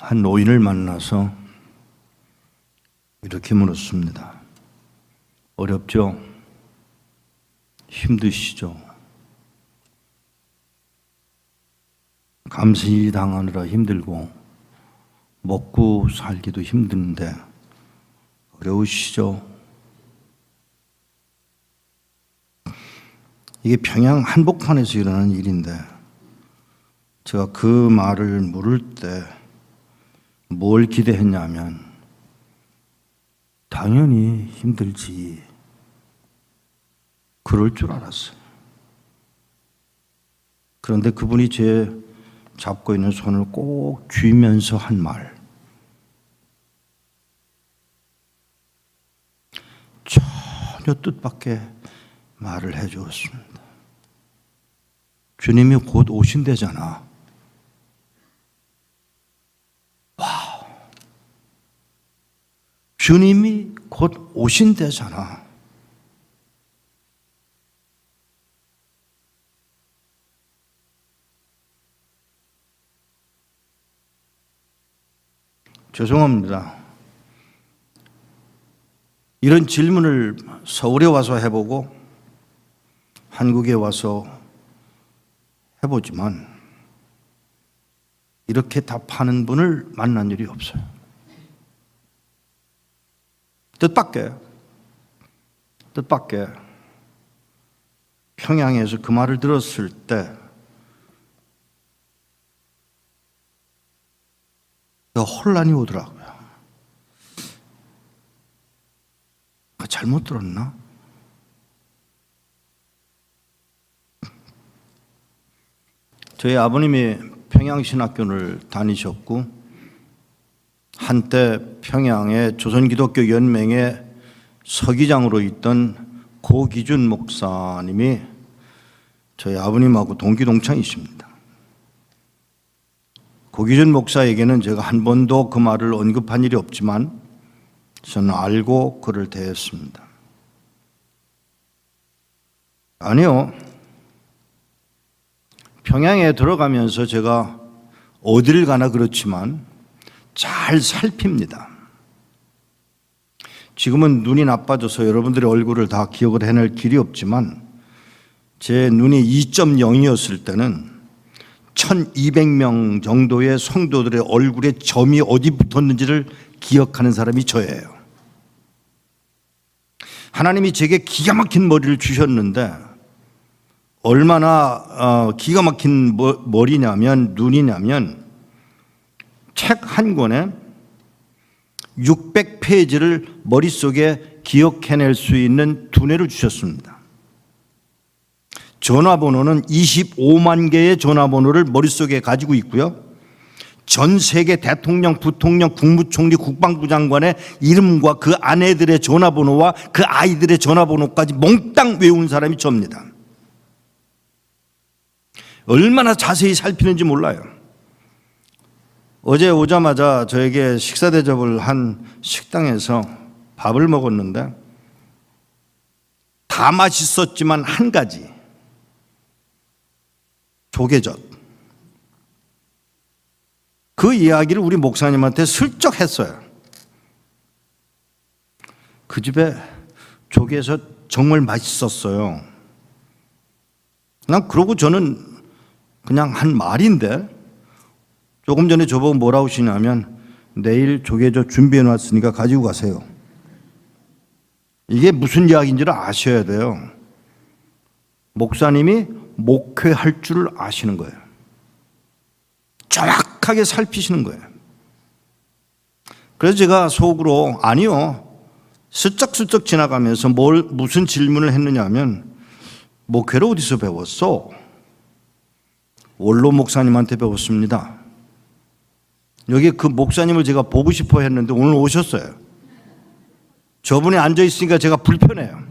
한 노인을 만나서 이렇게 물었습니다. 어렵죠? 힘드시죠? 감시당하느라 힘들고 먹고 살기도 힘든데 어려우시죠? 이게 평양 한복판에서 일어나는 일인데 제가 그 말을 물을 때 뭘 기대했냐면 당연히 힘들지 그럴 줄 알았어요. 그런데 그분이 제 잡고 있는 손을 꼭 쥐면서 한 말, 전혀 뜻밖의 말을 해주었습니다. 주님이 곧 오신대잖아. 와우. 주님이 곧 오신대잖아. 죄송합니다. 이런 질문을 서울에 와서 해보고 한국에 와서 해보지만 이렇게 답하는 분을 만난 일이 없어요. 뜻밖의 평양에서 그 말을 들었을 때 혼란이 오더라고요. 잘못 들었나? 저희 아버님이 평양신학교를 다니셨고 한때 평양의 조선기독교연맹의 서기장으로 있던 고기준 목사님이 저희 아버님하고 동기동창이십니다. 고기준 목사에게는 제가 한 번도 그 말을 언급한 일이 없지만 저는 알고 그를 대했습니다. 아니요. 평양에 들어가면서 제가 어디를 가나 그렇지만 잘 살핍니다. 지금은 눈이 나빠져서 여러분들의 얼굴을 다 기억을 해낼 길이 없지만 제 눈이 2.0이었을 때는 1200명 정도의 성도들의 얼굴에 점이 어디 붙었는지를 기억하는 사람이 저예요. 하나님이 제게 기가 막힌 머리를 주셨는데 얼마나 기가 막힌 머리냐면 눈이냐면 책 한 권에 600페이지를 머릿속에 기억해낼 수 있는 두뇌를 주셨습니다. 전화번호는 25만 개의 전화번호를 머릿속에 가지고 있고요. 전 세계 대통령, 부통령, 국무총리, 국방부 장관의 이름과 그 아내들의 전화번호와 그 아이들의 전화번호까지 몽땅 외운 사람이 저입니다. 얼마나 자세히 살피는지 몰라요. 어제 오자마자 저에게 식사 대접을 한 식당에서 밥을 먹었는데 다 맛있었지만 한 가지, 조개젓. 그 이야기를 우리 목사님한테 슬쩍 했어요. 그 집에 조개젓 정말 맛있었어요. 그러고 저는 그냥 한 말인데 조금 전에 저보고 뭐라고 하시냐면 내일 조개젓 준비해 놨으니까 가지고 가세요. 이게 무슨 이야기인지를 아셔야 돼요. 목사님이 목회할 줄을 아시는 거예요. 정확하게 살피시는 거예요. 그래서 제가 속으로 아니요, 슬쩍슬쩍 지나가면서 무슨 질문을 했느냐 하면 목회를 어디서 배웠어? 원로 목사님한테 배웠습니다. 여기 그 목사님을 제가 보고 싶어 했는데 오늘 오셨어요. 저분이 앉아 있으니까 제가 불편해요.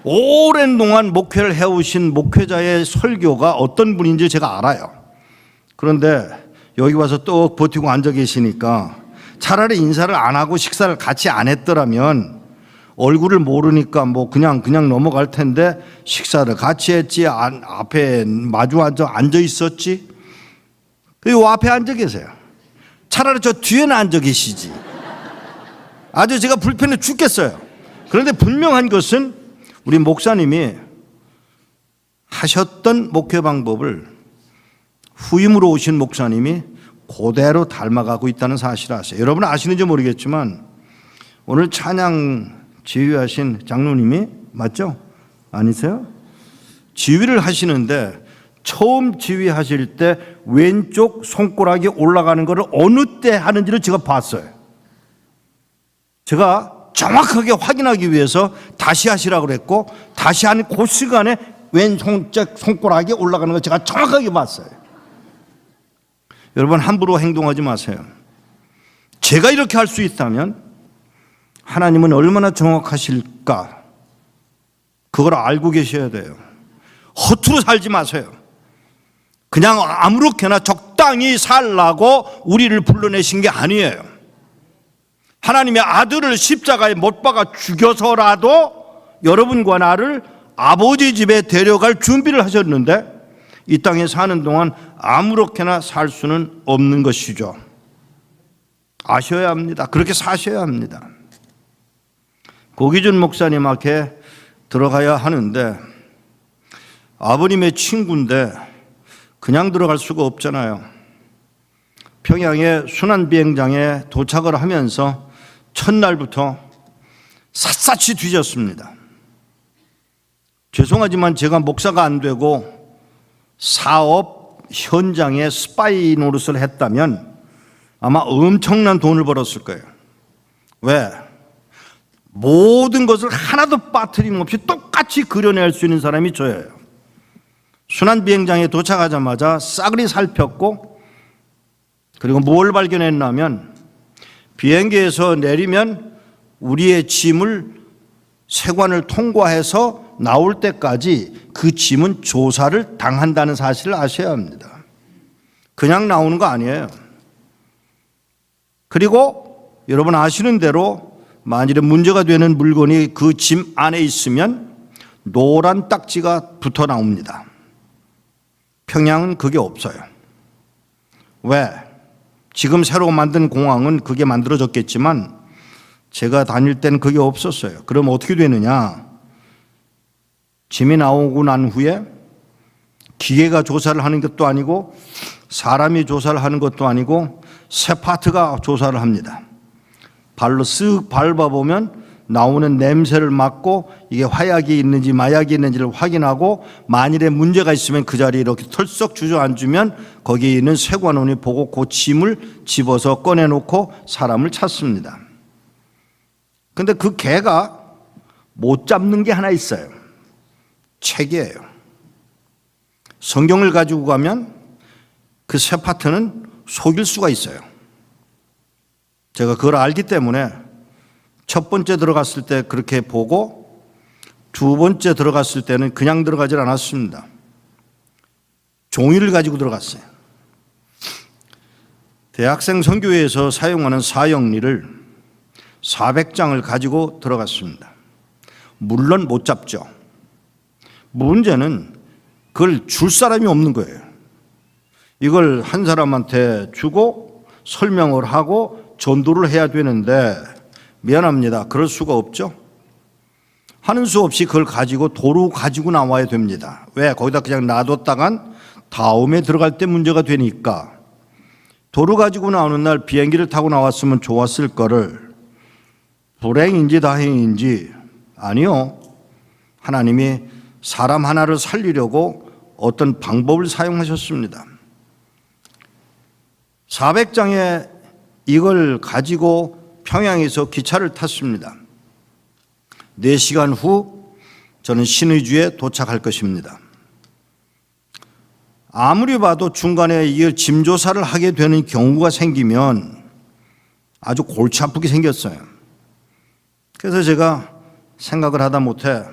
오랜 동안 목회를 해오신 목회자의 설교가 어떤 분인지 제가 알아요. 그런데 여기 와서 또 버티고 앉아 계시니까 차라리 인사를 안 하고 식사를 같이 안 했더라면 얼굴을 모르니까 뭐 그냥 넘어갈 텐데 식사를 같이 했지, 앞에 마주 앉아 있었지. 요 앞에 앉아 계세요. 차라리 저 뒤에는 앉아 계시지. 아주 제가 불편해 죽겠어요. 그런데 분명한 것은 우리 목사님이 하셨던 목회 방법을 후임으로 오신 목사님이 그대로 닮아가고 있다는 사실을 아세요. 여러분 아시는지 모르겠지만 오늘 찬양 지휘하신 장로님이 맞죠? 아니세요? 지휘를 하시는데 처음 지휘하실 때 왼쪽 손가락이 올라가는 것을 어느 때 하는지를 제가 봤어요. 제가 정확하게 확인하기 위해서 다시 하시라고 그랬고 다시 하는 그 시간에 왼쪽 손가락이 올라가는 걸 제가 정확하게 봤어요. 여러분 함부로 행동하지 마세요. 제가 이렇게 할 수 있다면 하나님은 얼마나 정확하실까 그걸 알고 계셔야 돼요. 허투루 살지 마세요. 그냥 아무렇게나 적당히 살라고 우리를 불러내신 게 아니에요. 하나님의 아들을 십자가에 못 박아 죽여서라도 여러분과 나를 아버지 집에 데려갈 준비를 하셨는데 이 땅에 사는 동안 아무렇게나 살 수는 없는 것이죠. 아셔야 합니다. 그렇게 사셔야 합니다. 고기준 목사님 앞에 들어가야 하는데 아버님의 친구인데 그냥 들어갈 수가 없잖아요. 평양의 순환비행장에 도착을 하면서 첫날부터 샅샅이 뒤졌습니다. 죄송하지만 제가 목사가 안 되고 사업 현장에 스파이 노릇을 했다면 아마 엄청난 돈을 벌었을 거예요. 왜? 모든 것을 하나도 빠트림없이 똑같이 그려낼 수 있는 사람이 저예요. 순환비행장에 도착하자마자 싸그리 살폈고 그리고 뭘 발견했냐면 비행기에서 내리면 우리의 짐을 세관을 통과해서 나올 때까지 그 짐은 조사를 당한다는 사실을 아셔야 합니다. 그냥 나오는 거 아니에요. 그리고 여러분 아시는 대로 만일에 문제가 되는 물건이 그 짐 안에 있으면 노란 딱지가 붙어 나옵니다. 평양은 그게 없어요. 왜? 지금 새로 만든 공항은 그게 만들어졌겠지만 제가 다닐 때는 그게 없었어요. 그럼 어떻게 되느냐? 짐이 나오고 난 후에 기계가 조사를 하는 것도 아니고 사람이 조사를 하는 것도 아니고 세파트가 조사를 합니다. 발로 쓱 밟아보면 나오는 냄새를 맡고 이게 화약이 있는지 마약이 있는지를 확인하고 만일에 문제가 있으면 그 자리에 이렇게 털썩 주저앉으면 거기에 있는 세관원이 보고 그 짐을 집어서 꺼내놓고 사람을 찾습니다. 근데 그 개가 못 잡는 게 하나 있어요. 책이에요. 성경을 가지고 가면 그 세파트는 속일 수가 있어요. 제가 그걸 알기 때문에 첫 번째 들어갔을 때 그렇게 보고 두 번째 들어갔을 때는 그냥 들어가질 않았습니다. 종이를 가지고 들어갔어요. 대학생 선교회에서 사용하는 사형리를 400장을 가지고 들어갔습니다. 물론 못 잡죠. 문제는 그걸 줄 사람이 없는 거예요. 이걸 한 사람한테 주고 설명을 하고 전도를 해야 되는데 미안합니다. 그럴 수가 없죠. 하는 수 없이 그걸 가지고 도로 가지고 나와야 됩니다. 왜? 거기다 그냥 놔뒀다간 다음에 들어갈 때 문제가 되니까. 도로 가지고 나오는 날 비행기를 타고 나왔으면 좋았을 거를 불행인지 다행인지 아니요. 하나님이 사람 하나를 살리려고 어떤 방법을 사용하셨습니다. 400장의 이걸 가지고 평양에서 기차를 탔습니다. 4시간 후 저는 신의주에 도착할 것입니다. 아무리 봐도 중간에 이 짐 조사를 하게 되는 경우가 생기면 아주 골치 아프게 생겼어요. 그래서 제가 생각을 하다 못해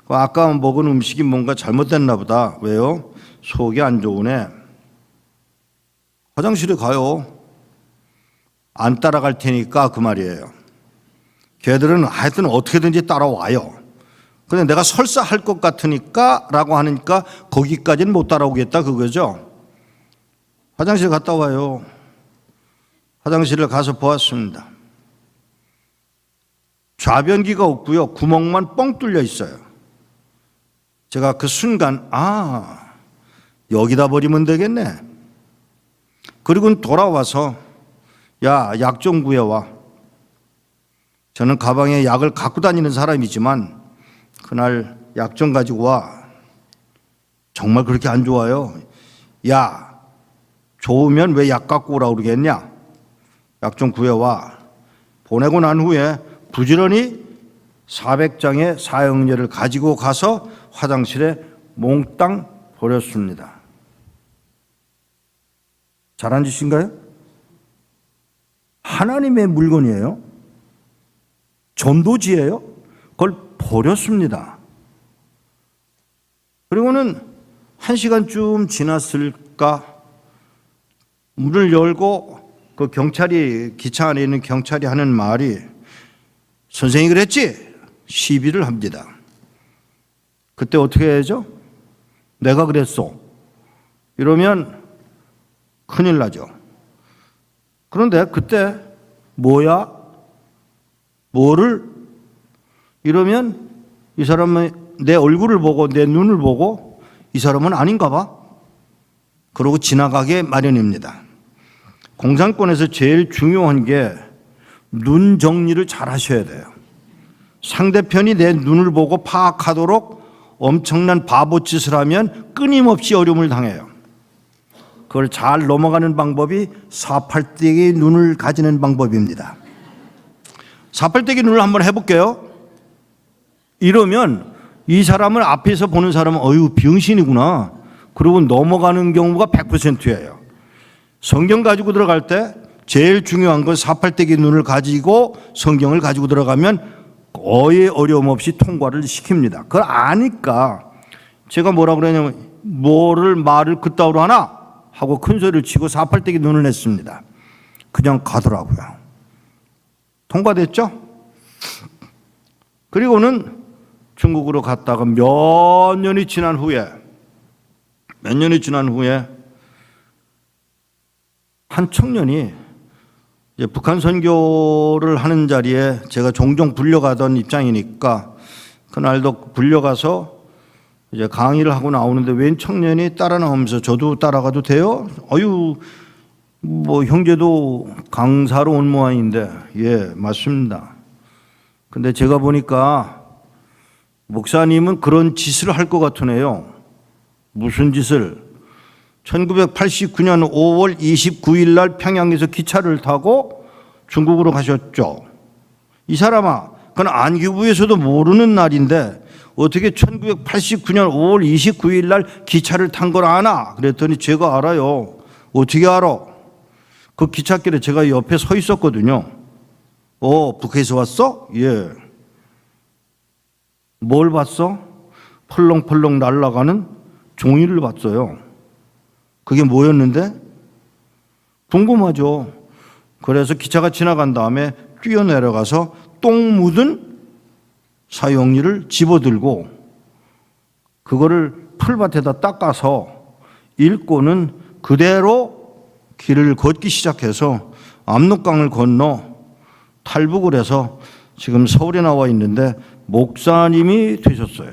아까 먹은 음식이 뭔가 잘못됐나 보다. 왜요? 속이 안 좋으네. 화장실에 가요. 안 따라갈 테니까 그 말이에요. 걔들은 하여튼 어떻게든지 따라와요. 근데 내가 설사 할 것 같으니까 라고 하니까 거기까지는 못 따라오겠다 그거죠. 화장실 갔다 와요. 화장실을 가서 보았습니다. 좌변기가 없고요. 구멍만 뻥 뚫려 있어요. 제가 그 순간 여기다 버리면 되겠네. 그리고 돌아와서 야, 약 좀 구해와. 저는 가방에 약을 갖고 다니는 사람이지만 그날 약 좀 가지고 와. 정말 그렇게 안 좋아요. 야, 좋으면 왜 약 갖고 오라고 그러겠냐. 약 좀 구해와. 보내고 난 후에 부지런히 400장의 사형제를 가지고 가서 화장실에 몽땅 버렸습니다. 잘한 짓인가요? 하나님의 물건이에요. 전도지예요. 그걸 버렸습니다. 그리고는 1시간쯤 지났을까 문을 열고 그 경찰이, 기차 안에 있는 경찰이 하는 말이 선생이 그랬지? 시비를 합니다. 그때 어떻게 해야죠? 내가 그랬어. 이러면 큰일 나죠. 그런데 그때 뭐야? 뭐를? 이러면 이 사람은 내 얼굴을 보고 내 눈을 보고 이 사람은 아닌가 봐. 그러고 지나가게 마련입니다. 공산권에서 제일 중요한 게 눈 정리를 잘 하셔야 돼요. 상대편이 내 눈을 보고 파악하도록 엄청난 바보짓을 하면 끊임없이 어려움을 당해요. 그걸 잘 넘어가는 방법이 사팔대기 눈을 가지는 방법입니다. 사팔대기 눈을 한번 해볼게요. 이러면 이 사람을 앞에서 보는 사람은 어휴 병신이구나. 그러고 넘어가는 경우가 100%예요. 성경 가지고 들어갈 때 제일 중요한 건 사팔대기 눈을 가지고 성경을 가지고 들어가면 거의 어려움 없이 통과를 시킵니다. 그걸 아니까 제가 뭐라 그러냐면 말을 그따위로 하나 하고 큰 소리를 치고 사팔대기 눈을 냈습니다. 그냥 가더라고요. 통과됐죠? 그리고는 중국으로 갔다가 몇 년이 지난 후에 한 청년이 이제 북한 선교를 하는 자리에 제가 종종 불려가던 입장이니까 그날도 불려가서 이제 강의를 하고 나오는데 웬 청년이 따라 나오면서 저도 따라가도 돼요? 뭐 형제도 강사로 온 모양인데 예, 맞습니다. 근데 제가 보니까 목사님은 그런 짓을 할 것 같으네요. 무슨 짓을? 1989년 5월 29일 날 평양에서 기차를 타고 중국으로 가셨죠. 이 사람아, 그건 안기부에서도 모르는 날인데 어떻게 1989년 5월 29일 날 기차를 탄 걸 아나? 그랬더니 제가 알아요. 어떻게 알아? 그 기찻길에 제가 옆에 서 있었거든요. 북해에서 왔어? 예. 뭘 봤어? 펄렁펄렁 날아가는 종이를 봤어요. 그게 뭐였는데? 궁금하죠. 그래서 기차가 지나간 다음에 뛰어내려가서 똥 묻은 사용리를 집어들고 그거를 풀밭에다 닦아서 읽고는 그대로 길을 걷기 시작해서 압록강을 건너 탈북을 해서 지금 서울에 나와 있는데 목사님이 되셨어요.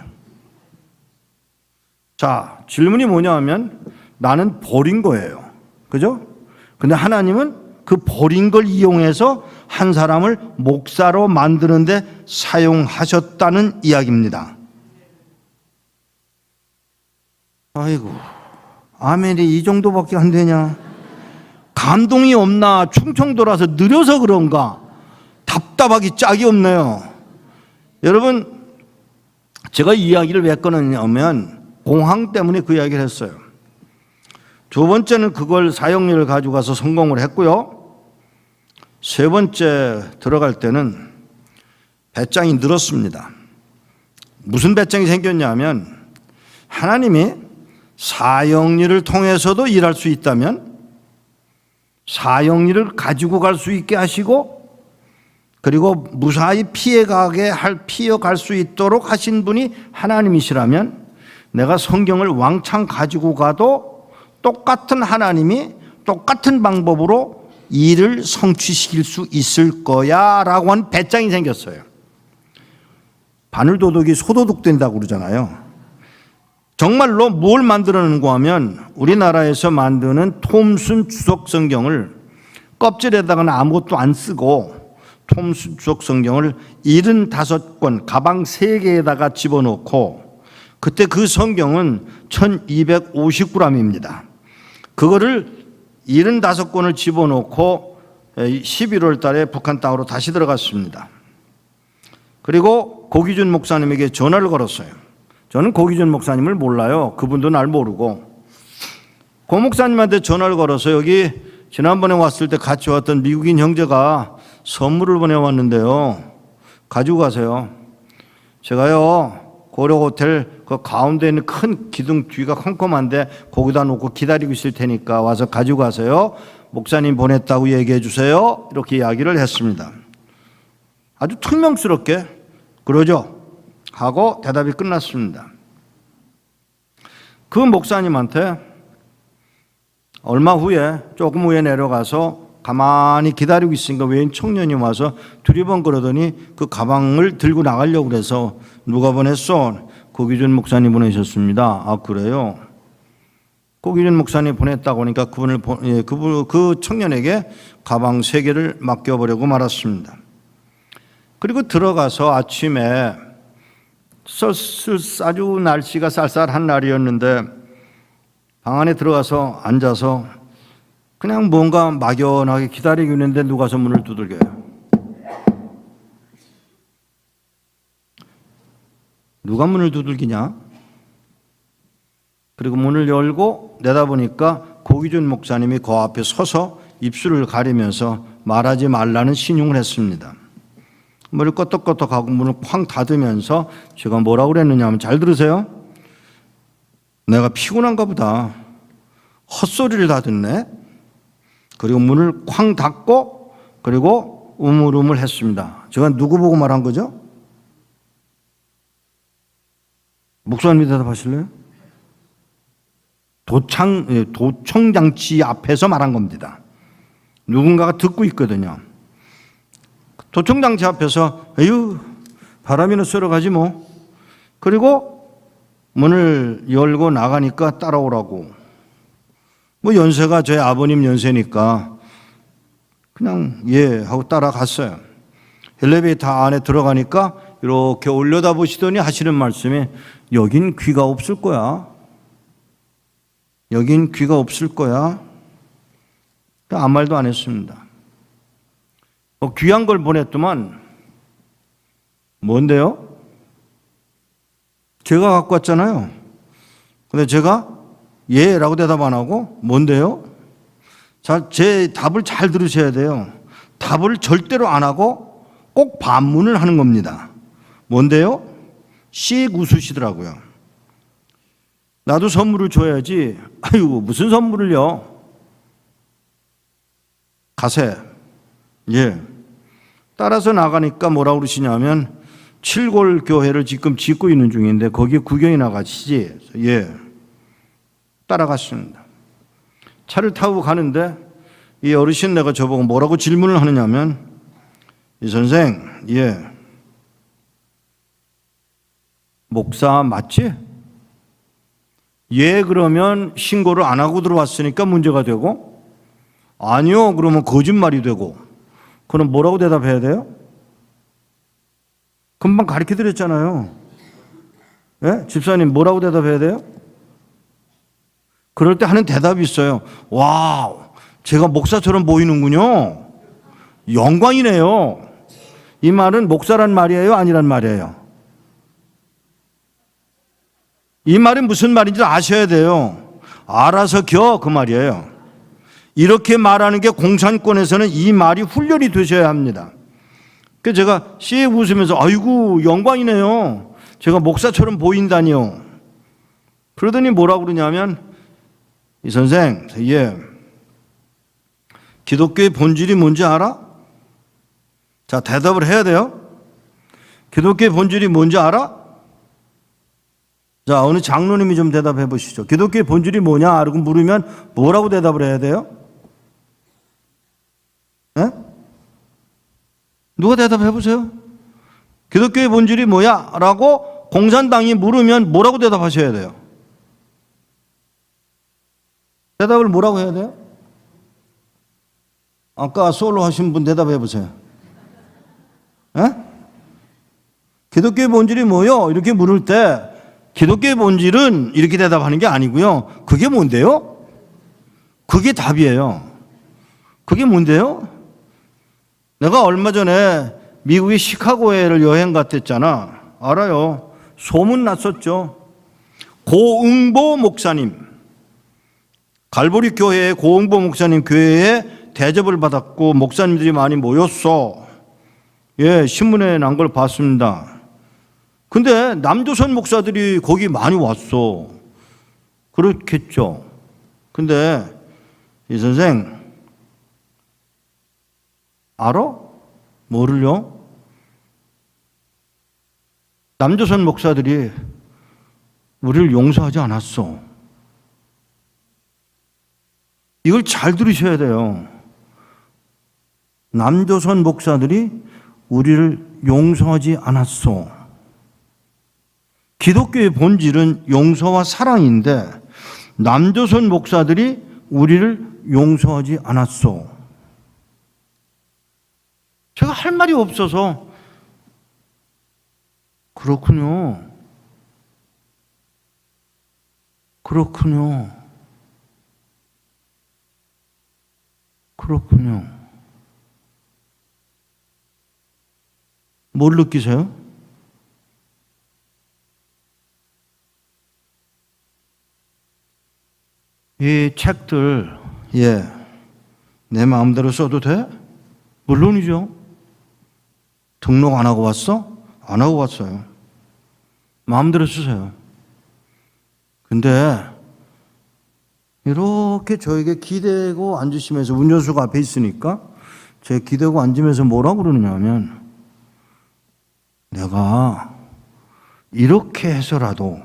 자, 질문이 뭐냐 하면 나는 버린 거예요. 그죠? 근데 하나님은 그 버린 걸 이용해서 한 사람을 목사로 만드는데 사용하셨다는 이야기입니다. 아이고, 아멘이 이 정도밖에 안 되냐? 감동이 없나? 충청도라서 느려서 그런가? 답답하기 짝이 없네요. 여러분, 제가 이 이야기를 왜 꺼냈냐면 공항 때문에 그 이야기를 했어요. 두 번째는 그걸 사용료를 가지고 가서 성공을 했고요. 세 번째 들어갈 때는 배짱이 늘었습니다. 무슨 배짱이 생겼냐면 하나님이 사형리를 통해서도 일할 수 있다면 사형리를 가지고 갈 수 있게 하시고 그리고 무사히 피어갈 수 있도록 하신 분이 하나님이시라면 내가 성경을 왕창 가지고 가도 똑같은 하나님이 똑같은 방법으로 일을 성취시킬 수 있을 거야 라고 한 배짱이 생겼어요. 바늘도둑이 소도둑 된다고 그러잖아요. 정말로 뭘 만들어내는가 하면 우리나라에서 만드는 톰슨 주석 성경을 껍질에다가는 아무것도 안 쓰고 톰슨 주석 성경을 75권 가방 3개에다가 집어넣고, 그때 그 성경은 1250g입니다. 그거를 75권을 집어넣고 11월 달에 북한 땅으로 다시 들어갔습니다. 그리고 고기준 목사님에게 전화를 걸었어요. 저는 고기준 목사님을 몰라요. 그분도 날 모르고. 고 목사님한테 전화를 걸어서 여기 지난번에 왔을 때 같이 왔던 미국인 형제가 선물을 보내왔는데요. 가지고 가세요. 제가요, 고려호텔 그 가운데 있는 큰 기둥 뒤가 컴컴한데 거기다 놓고 기다리고 있을 테니까 와서 가지고 가세요. 목사님 보냈다고 얘기해 주세요. 이렇게 이야기를 했습니다. 아주 퉁명스럽게 그러죠 하고 대답이 끝났습니다. 그 목사님한테 얼마 후에 조금 후에 내려가서 가만히 기다리고 있으니까 외인 청년이 와서 두리번거리더니 그 가방을 들고 나가려고 그래서 누가 보냈어? 고기준 목사님 보내셨습니다. 아 그래요? 고기준 목사님 보냈다고 하니까 그 청년에게 가방 3개를 맡겨보려고 말았습니다. 그리고 들어가서 아침에 아주 날씨가 쌀쌀한 날이었는데 방 안에 들어가서 앉아서 그냥 뭔가 막연하게 기다리고 있는데 누가 서 문을 두들겨요. 누가 문을 두들기냐? 그리고 문을 열고 내다보니까 고기준 목사님이 그 앞에 서서 입술을 가리면서 말하지 말라는 신용을 했습니다. 머리 껐덕껐덕하고 문을 쾅 닫으면서 제가 뭐라고 그랬느냐 하면, 잘 들으세요. 내가 피곤한가 보다. 헛소리를 다 듣네. 그리고 문을 쾅 닫고 그리고 우물우물 했습니다. 제가 누구 보고 말한 거죠? 목사님이 대답하실래요? 도청장치 앞에서 말한 겁니다. 누군가가 듣고 있거든요. 도청장치 앞에서 에휴 바람이나 쐬러 가지 뭐. 그리고 문을 열고 나가니까 따라오라고. 뭐 연세가 저희 아버님 연세니까 그냥 예 하고 따라갔어요. 엘리베이터 안에 들어가니까 이렇게 올려다보시더니 하시는 말씀이 여긴 귀가 없을 거야. 여긴 귀가 없을 거야. 아무 말도 안 했습니다. 귀한 걸 보냈더만 뭔데요? 제가 갖고 왔잖아요. 근데 제가 예 라고 대답 안 하고 뭔데요? 자, 제 답을 잘 들으셔야 돼요. 답을 절대로 안 하고 꼭 반문을 하는 겁니다. 뭔데요? 씩 웃으시더라고요. 나도 선물을 줘야지. 아이고 무슨 선물을요? 가세. 예. 따라서 나가니까 뭐라고 그러시냐면 칠골 교회를 지금 짓고 있는 중인데 거기에 구경이 나가시지. 예. 따라갔습니다. 차를 타고 가는데 이 어르신네가 저보고 뭐라고 질문을 하느냐면, 이 선생, 예. 목사 맞지? 예, 그러면 신고를 안 하고 들어왔으니까 문제가 되고, 아니요, 그러면 거짓말이 되고, 그럼 뭐라고 대답해야 돼요? 금방 가르쳐 드렸잖아요. 예? 집사님 뭐라고 대답해야 돼요? 그럴 때 하는 대답이 있어요. 와우, 제가 목사처럼 보이는군요. 영광이네요. 이 말은 목사란 말이에요? 아니란 말이에요? 이 말이 무슨 말인지 아셔야 돼요. 알아서 그 말이에요. 이렇게 말하는 게 공산권에서는 이 말이 훈련이 되셔야 합니다. 그래서 제가 씩 웃으면서 아이고 영광이네요. 제가 목사처럼 보인다니요. 그러더니 뭐라고 그러냐면, 이 선생, 예, 기독교의 본질이 뭔지 알아? 자, 대답을 해야 돼요. 기독교의 본질이 뭔지 알아? 자, 어느 장로님이 좀 대답해 보시죠. 기독교의 본질이 뭐냐? 라고 물으면 뭐라고 대답을 해야 돼요? 예? 누가 대답해 보세요. 기독교의 본질이 뭐야? 라고 공산당이 물으면 뭐라고 대답하셔야 돼요? 대답을 뭐라고 해야 돼요? 아까 솔로 하신 분 대답해 보세요. 예? 기독교의 본질이 뭐요? 이렇게 물을 때 기독교의 본질은 이렇게 대답하는 게 아니고요. 그게 뭔데요? 그게 답이에요. 그게 뭔데요? 내가 얼마 전에 미국의 시카고에를 여행 갔댔잖아. 알아요. 소문 났었죠. 고응보 목사님, 갈보리 교회의 고응보 목사님 교회에 대접을 받았고 목사님들이 많이 모였어. 예, 신문에 난 걸 봤습니다. 근데 남조선 목사들이 거기 많이 왔어. 그렇겠죠. 근데 이 선생 알아? 뭐를요? 남조선 목사들이 우리를 용서하지 않았어. 이걸 잘 들으셔야 돼요. 남조선 목사들이 우리를 용서하지 않았어. 기독교의 본질은 용서와 사랑인데 남조선 목사들이 우리를 용서하지 않았어. 제가 할 말이 없어서 그렇군요. 그렇군요. 그렇군요. 뭘 느끼세요? 이 책들, 예, 내 마음대로 써도 돼? 물론이죠. 등록 안 하고 왔어? 안 하고 왔어요. 마음대로 쓰세요. 근데 이렇게 저에게 기대고 앉으시면서 운전수가 앞에 있으니까 제 기대고 앉으면서 뭐라고 그러느냐 하면 내가 이렇게 해서라도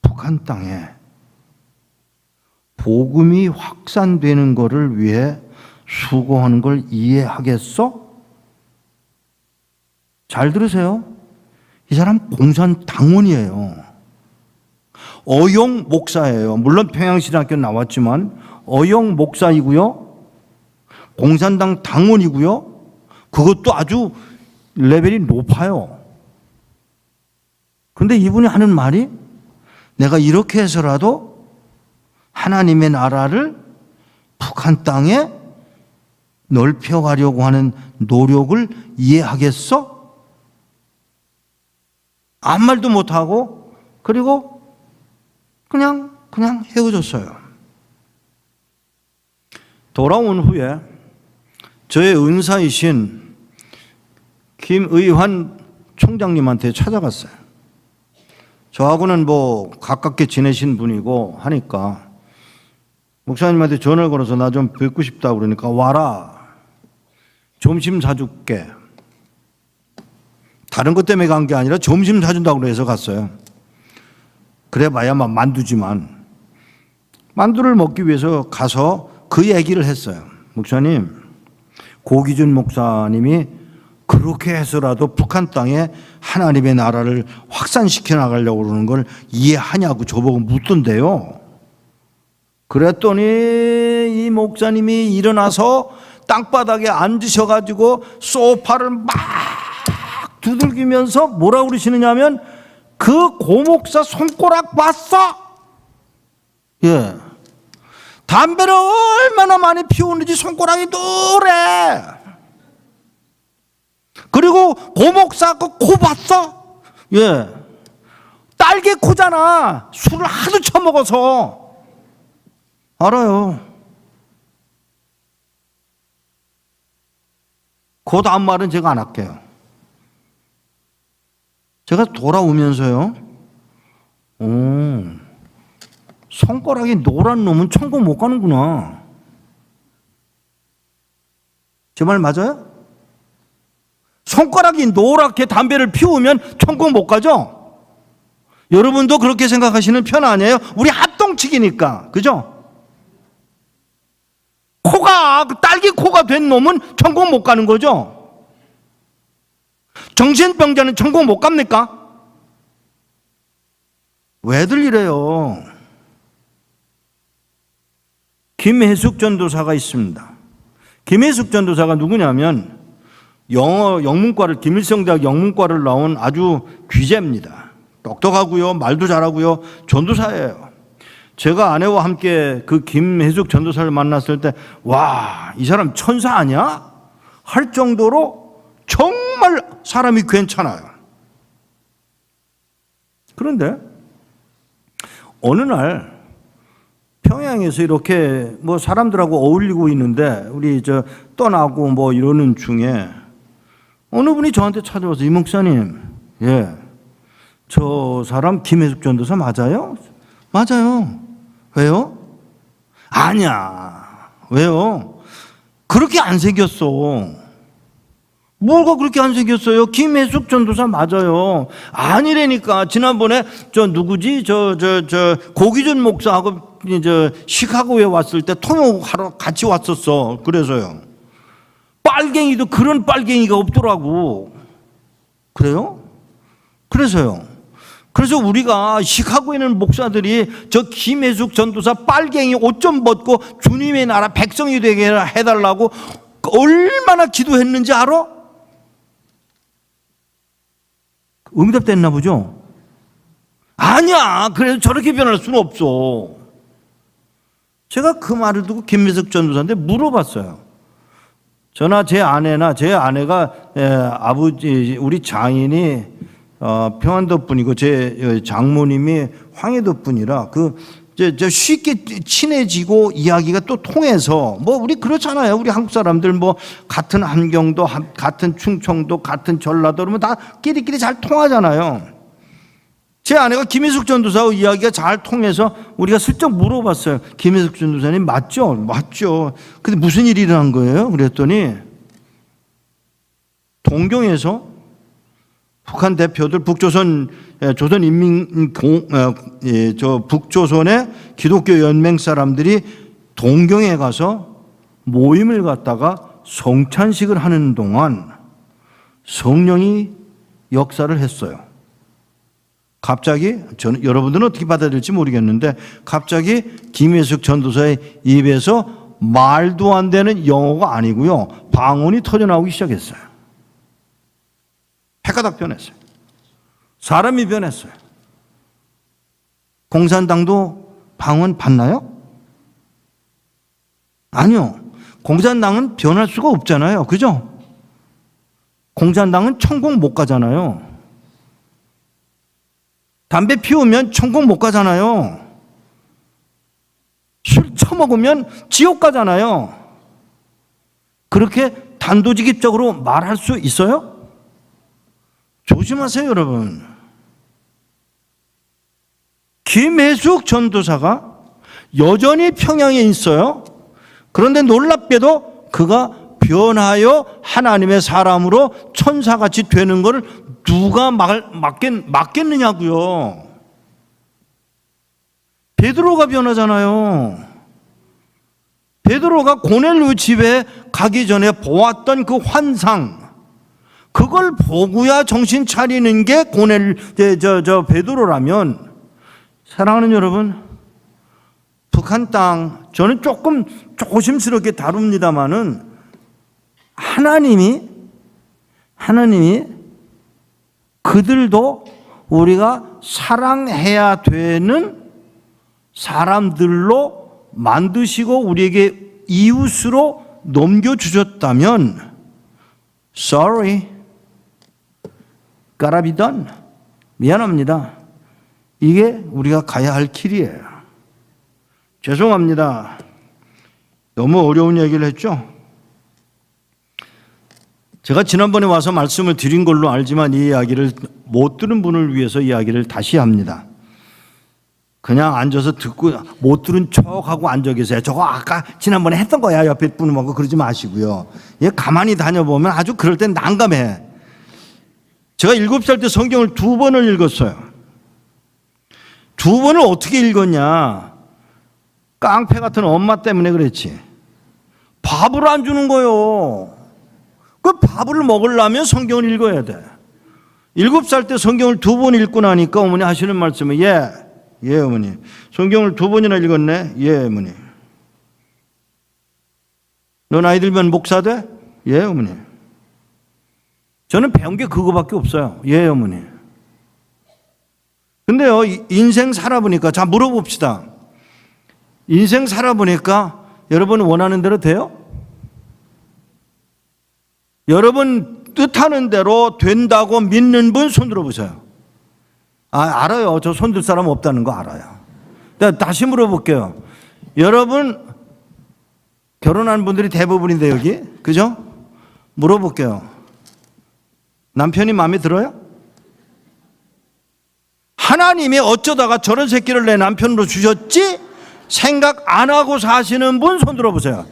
북한 땅에 복음이 확산되는 것을 위해 수고하는 걸 이해하겠어? 잘 들으세요. 이 사람 공산당원이에요. 어용 목사예요. 물론 평양신학교 나왔지만 어용 목사이고요. 공산당 당원이고요. 그것도 아주 레벨이 높아요. 그런데 이분이 하는 말이 내가 이렇게 해서라도 하나님의 나라를 북한 땅에 넓혀가려고 하는 노력을 이해하겠어? 아무 말도 못하고 그리고 그냥 헤어졌어요. 돌아온 후에 저의 은사이신 김의환 총장님한테 찾아갔어요. 저하고는 뭐 가깝게 지내신 분이고 하니까 목사님한테 전화를 걸어서 나 좀 뵙고 싶다 그러니까 와라. 점심 사줄게. 다른 것 때문에 간 게 아니라 점심 사준다고 해서 갔어요. 그래봐야 만두지만 만두를 먹기 위해서 가서 그 얘기를 했어요. 목사님, 고기준 목사님이 그렇게 해서라도 북한 땅에 하나님의 나라를 확산시켜 나가려고 그러는 걸 이해하냐고 저보고 묻던데요. 그랬더니 이 목사님이 일어나서 땅바닥에 앉으셔가지고 소파를 막 두들기면서 뭐라고 그러시느냐 하면 그 고목사 손가락 봤어? 예. 담배를 얼마나 많이 피우는지 손가락이 노래. 그리고 고목사 그 코 봤어? 예. 딸기 코잖아. 술을 하도 처먹어서. 알아요. 그 다음 말은 제가 안 할게요. 제가 돌아오면서요. 손가락이 노란 놈은 천국 못 가는구나. 제 말 맞아요? 손가락이 노랗게 담배를 피우면 천국 못 가죠? 여러분도 그렇게 생각하시는 편 아니에요? 우리 합동치기니까. 그죠? 코가 딸기 코가 된 놈은 천국 못 가는 거죠. 정신병자는 천국 못 갑니까? 왜들 이래요? 김혜숙 전도사가 있습니다. 김혜숙 전도사가 누구냐면 영문과를 김일성대학 영문과를 나온 아주 귀재입니다. 똑똑하고요, 말도 잘하고요, 전도사예요. 제가 아내와 함께 그 김혜숙 전도사를 만났을 때, 와, 이 사람 천사 아니야? 할 정도로 정말 사람이 괜찮아요. 그런데 어느 날 평양에서 이렇게 뭐 사람들하고 어울리고 있는데 우리 떠나고 뭐 이러는 중에 어느 분이 저한테 찾아와서, 이 목사님, 예, 저 사람 김혜숙 전도사 맞아요? 맞아요. 왜요? 아니야. 왜요? 그렇게 안 생겼어. 뭐가 그렇게 안 생겼어요? 김혜숙 전도사 맞아요. 아니라니까. 지난번에 누구지? 고기준 목사하고 시카고에 왔을 때 통역하러 같이 왔었어. 그래서요. 빨갱이도 그런 빨갱이가 없더라고. 그래요? 그래서요. 그래서 우리가 시카고에 있는 목사들이 저 김혜숙 전도사 빨갱이 옷 좀 벗고 주님의 나라 백성이 되게 해달라고 얼마나 기도했는지 알아? 응답됐나 보죠? 아니야. 그래서 저렇게 변할 수는 없어. 제가 그 말을 듣고 김혜숙 전도사한테 물어봤어요. 저나 제 아내나 제 아내가 아버지 우리 장인이 평안도 분이고 제 장모님이 황해도 분이라 쉽게 친해지고 이야기가 또 통해서 뭐 우리 그렇잖아요. 우리 한국 사람들 뭐 같은 함경도 같은 충청도 같은 전라도 그러면 다 끼리끼리 잘 통하잖아요. 제 아내가 김혜숙 전도사하고 이야기가 잘 통해서 우리가 슬쩍 물어봤어요. 김혜숙 전도사님 맞죠? 맞죠. 근데 무슨 일이 일어난 거예요? 그랬더니 동경에서 북한 대표들 북조선의 기독교 연맹 사람들이 동경에 가서 모임을 갖다가 성찬식을 하는 동안 성령이 역사를 했어요. 갑자기 여러분들은 어떻게 받아들일지 모르겠는데 갑자기 김혜숙 전도사의 입에서 말도 안 되는 영어가 아니고요, 방언이 터져나오기 시작했어요. 해가닥 변했어요. 사람이 변했어요. 공산당도 방언 받나요? 아니요. 공산당은 변할 수가 없잖아요. 그죠? 공산당은 천국 못 가잖아요. 담배 피우면 천국 못 가잖아요. 술 처먹으면 지옥 가잖아요. 그렇게 단도직입적으로 말할 수 있어요? 조심하세요, 여러분. 김혜숙 전도사가 여전히 평양에 있어요. 그런데 놀랍게도 그가 변하여 하나님의 사람으로 천사같이 되는 것을 누가 막겠느냐고요. 베드로가 변하잖아요. 베드로가 고넬료 집에 가기 전에 보았던 그 환상, 그걸 보고야 정신 차리는 게 베드로라면, 사랑하는 여러분, 북한 땅, 저는 조금 조심스럽게 다룹니다마는 하나님이 그들도 우리가 사랑해야 되는 사람들로 만드시고 우리에게 이웃으로 넘겨주셨다면 sorry, gotta be done. 미안합니다. 이게 우리가 가야 할 길이에요. 죄송합니다. 너무 어려운 얘기를 했죠? 제가 지난번에 와서 말씀을 드린 걸로 알지만 이 이야기를 못 들은 분을 위해서 이야기를 다시 합니다. 그냥 앉아서 듣고 못 들은 척하고 앉아 계세요. 저거 아까 지난번에 했던 거야 옆에 분하고 그러지 마시고요. 얘 가만히 다녀보면 아주 그럴 땐 난감해. 제가 7살 때 성경을 2번을 읽었어요. 2번을 어떻게 읽었냐? 깡패 같은 엄마 때문에 그랬지. 밥을 안 주는 거예요. 그 밥을 먹으려면 성경을 읽어야 돼. 7살 때 성경을 2번 읽고 나니까 어머니 하시는 말씀은 예 어머니. 성경을 2번이나 읽었네. 예 어머니. 너 나이 들면 목사 돼? 예 어머니. 저는 배운 게 그거밖에 없어요. 예 어머니. 근데요, 인생 살아보니까, 자 물어봅시다. 인생 살아보니까 여러분 원하는 대로 돼요? 여러분 뜻하는 대로 된다고 믿는 분 손 들어보세요. 알아요. 저 손 들 사람 없다는 거 알아요. 다시 물어볼게요. 여러분 결혼한 분들이 대부분인데 여기, 그죠? 물어볼게요. 남편이 마음에 들어요? 하나님이 어쩌다가 저런 새끼를 내 남편으로 주셨지? 생각 안 하고 사시는 분 손 들어보세요.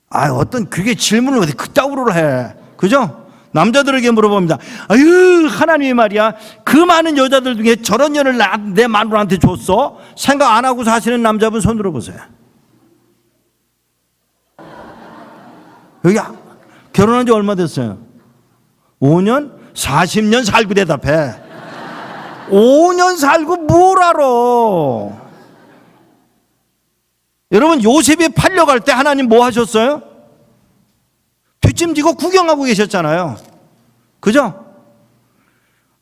어떤 그게 질문을 어디 그따구로 해. 그죠? 남자들에게 물어봅니다. 아유, 하나님이 말이야. 그 많은 여자들 중에 저런 년을 내 마누라한테 줬어? 생각 안 하고 사시는 남자분 손 들어보세요. 여기 결혼한 지 얼마 됐어요? 5년? 40년 살고 대답해. 5년 살고 뭘 알아? 여러분 요셉이 팔려갈 때 하나님 뭐 하셨어요? 뒷짐지고 구경하고 계셨잖아요. 그죠?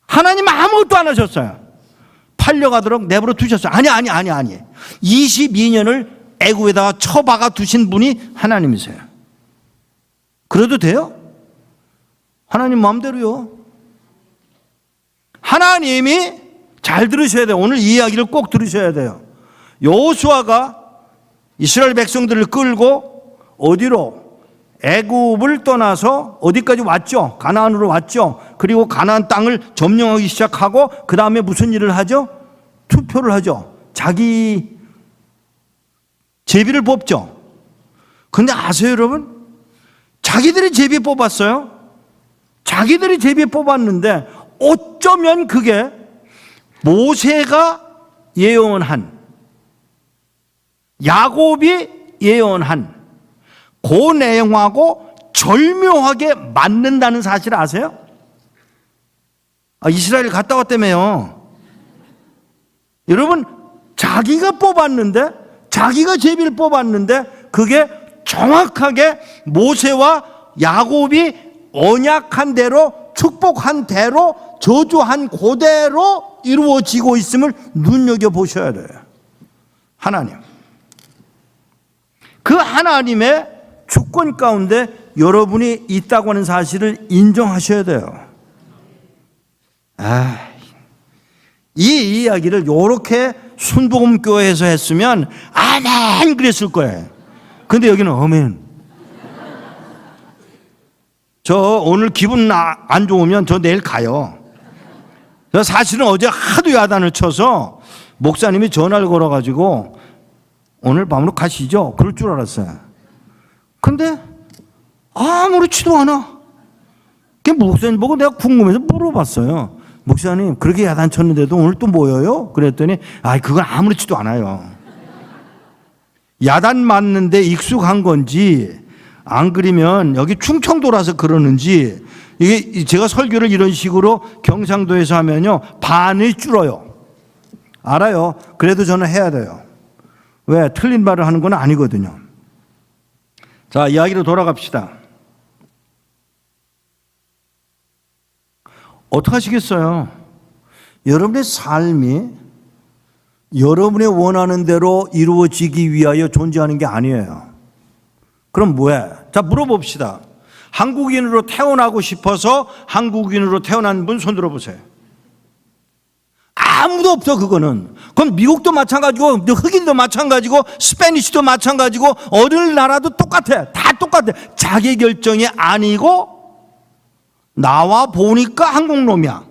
하나님 아무것도 안 하셨어요. 팔려가도록 내버려 두셨어요. 아니 22년을 애굽에다가 처박아 두신 분이 하나님이세요. 그래도 돼요? 하나님 마음대로요. 하나님이 잘 들으셔야 돼요. 오늘 이 이야기를 꼭 들으셔야 돼요. 여호수아가 이스라엘 백성들을 끌고 어디로? 애굽을 떠나서 어디까지 왔죠? 가나안으로 왔죠. 그리고 가나안 땅을 점령하기 시작하고 그 다음에 무슨 일을 하죠? 투표를 하죠. 자기 제비를 뽑죠. 근데 아세요 여러분? 자기들이 제비 뽑았어요. 자기들이 제비 뽑았는데 어쩌면 그게 모세가 예언한, 야곱이 예언한 그 내용하고 절묘하게 맞는다는 사실 아세요? 이스라엘 갔다 왔다며요. 여러분 자기가 뽑았는데, 자기가 제비를 뽑았는데 그게 정확하게 모세와 야곱이 언약한 대로, 축복한 대로, 저주한 그대로 이루어지고 있음을 눈여겨보셔야 돼요. 하나님, 그 하나님의 주권 가운데 여러분이 있다고 하는 사실을 인정하셔야 돼요. 이 이야기를 이렇게 순복음교회에서 했으면 아멘 그랬을 거예요. 근데 여기는 아멘. 저 오늘 기분 안 좋으면 저 내일 가요. 저 사실은 어제 하도 야단을 쳐서 목사님이 전화를 걸어가지고 오늘 밤으로 가시죠? 그럴 줄 알았어요. 근데 아무렇지도 않아. 목사님 보고 내가 궁금해서 물어봤어요. 목사님 그렇게 야단 쳤는데도 오늘 또 모여요? 그랬더니 그건 아무렇지도 않아요. 야단 맞는데 익숙한 건지 안 그러면 여기 충청도라서 그러는지, 이게 제가 설교를 이런 식으로 경상도에서 하면요 반이 줄어요. 알아요. 그래도 저는 해야 돼요. 왜? 틀린 말을 하는 건 아니거든요. 자, 이야기로 돌아갑시다. 어떻게 하시겠어요? 여러분의 삶이 여러분의 원하는 대로 이루어지기 위하여 존재하는 게 아니에요. 그럼 뭐해? 자, 물어봅시다. 한국인으로 태어나고 싶어서 한국인으로 태어난 분 손 들어보세요. 아무도 없어. 그거는. 그건 미국도 마찬가지고 흑인도 마찬가지고 스페니쉬도 마찬가지고 어느 나라도 똑같아. 다 똑같아. 자기 결정이 아니고 나와 보니까 한국 놈이야.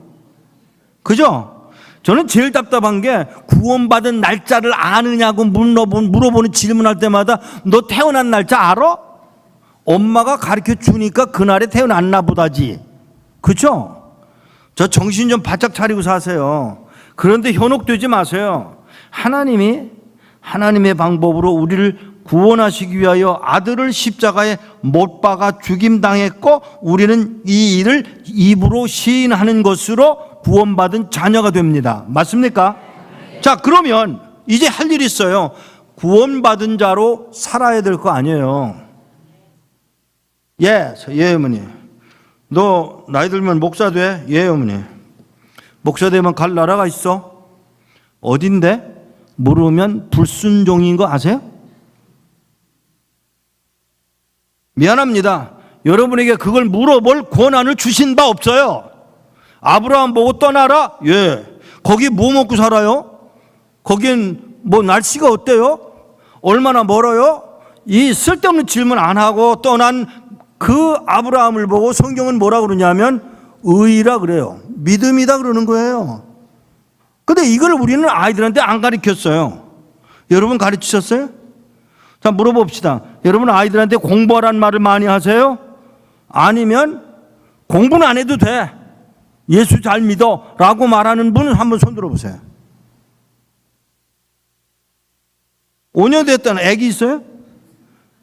그죠? 저는 제일 답답한 게 구원받은 날짜를 아느냐고 물어보는 질문할 때마다 너 태어난 날짜 알아? 엄마가 가르쳐 주니까 그날에 태어났나 보다지. 그죠? 저 정신 좀 바짝 차리고 사세요. 그런데 현혹되지 마세요. 하나님이 하나님의 방법으로 우리를 구원하시기 위하여 아들을 십자가에 못 박아 죽임당했고 우리는 이 일을 입으로 시인하는 것으로 구원받은 자녀가 됩니다. 맞습니까? 자, 그러면 이제 할 일이 있어요. 구원받은 자로 살아야 될 거 아니에요. 예, 어머니. 너 나이 들면 목사 돼? 예, 어머니. 목사 되면 갈 나라가 있어? 어딘데? 물으면 불순종인 거 아세요? 미안합니다. 여러분에게 그걸 물어볼 권한을 주신 바 없어요. 아브라함 보고 떠나라? 예. 거기 뭐 먹고 살아요? 거긴 뭐 날씨가 어때요? 얼마나 멀어요? 이 쓸데없는 질문 안 하고 떠난 그 아브라함을 보고 성경은 뭐라 그러냐면 의라 그래요. 믿음이다 그러는 거예요. 근데 이걸 우리는 아이들한테 안 가르쳤어요. 여러분 가르치셨어요? 자, 물어봅시다. 여러분 아이들한테 공부하라는 말을 많이 하세요? 아니면 공부는 안 해도 돼. 예수 잘 믿어 라고 말하는 분은 한번 손 들어보세요. 5년 됐다는 애기 있어요?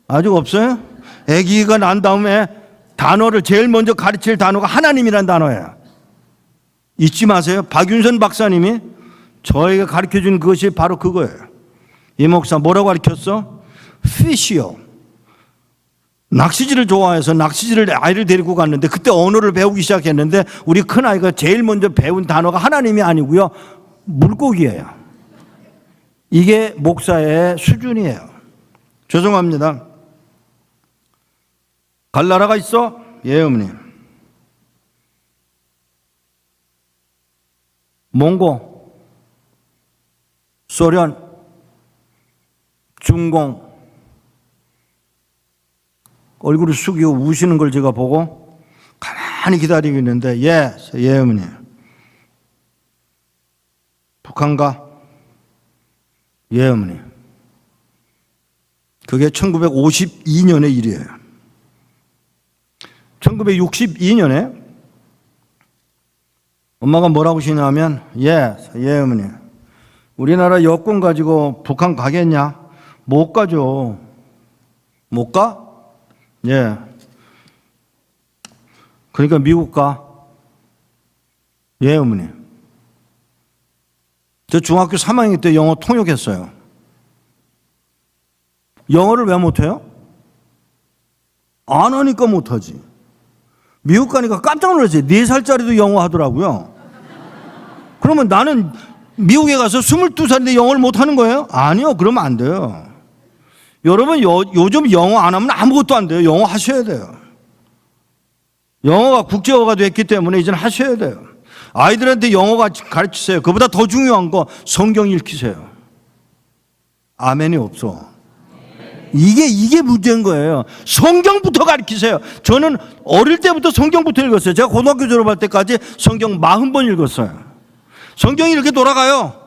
아직 없어요? 애기가 난 다음에 단어를 제일 먼저 가르칠 단어가 하나님이란 단어예요. 잊지 마세요. 박윤선 박사님이 저에게 가르쳐준 그것이 바로 그거예요. 이 목사 뭐라고 가르쳤어? 피시요. 낚시질을 좋아해서 낚시질을 아이를 데리고 갔는데 그때 언어를 배우기 시작했는데 우리 큰아이가 제일 먼저 배운 단어가 하나님이 아니고요. 물고기예요. 이게 목사의 수준이에요. 죄송합니다. 갈 나라가 있어? 예, 어머니. 몽고, 소련, 중공. 얼굴을 숙이고 우시는 걸 제가 보고 가만히 기다리고 있는데 예, 어머니. 북한가? 예, 어머니. 그게 1952년의 일이에요. 1962년에 엄마가 뭐라고 하시냐면 예, 어머니. 우리나라 여권 가지고 북한 가겠냐? 못 가죠. 못 가? 예. 그러니까 미국 가. 예, 어머니. 저 중학교 3학년 때 영어 통역했어요. 영어를 왜 못해요? 안 하니까 못하지. 미국 가니까 깜짝 놀랐어요. 4살짜리도 영어 하더라고요. 그러면 나는 미국에 가서 22살인데 영어를 못하는 거예요? 아니요. 그러면 안 돼요. 여러분 요즘 영어 안 하면 아무것도 안 돼요. 영어 하셔야 돼요. 영어가 국제어가 됐기 때문에 이제는 하셔야 돼요. 아이들한테 영어가 가르치세요. 그보다 더 중요한 거 성경 읽히세요. 아멘이 없어. 이게 문제인 거예요. 성경부터 가르치세요. 저는 어릴 때부터 성경부터 읽었어요. 제가 고등학교 졸업할 때까지 성경 40번 읽었어요. 성경이 이렇게 돌아가요.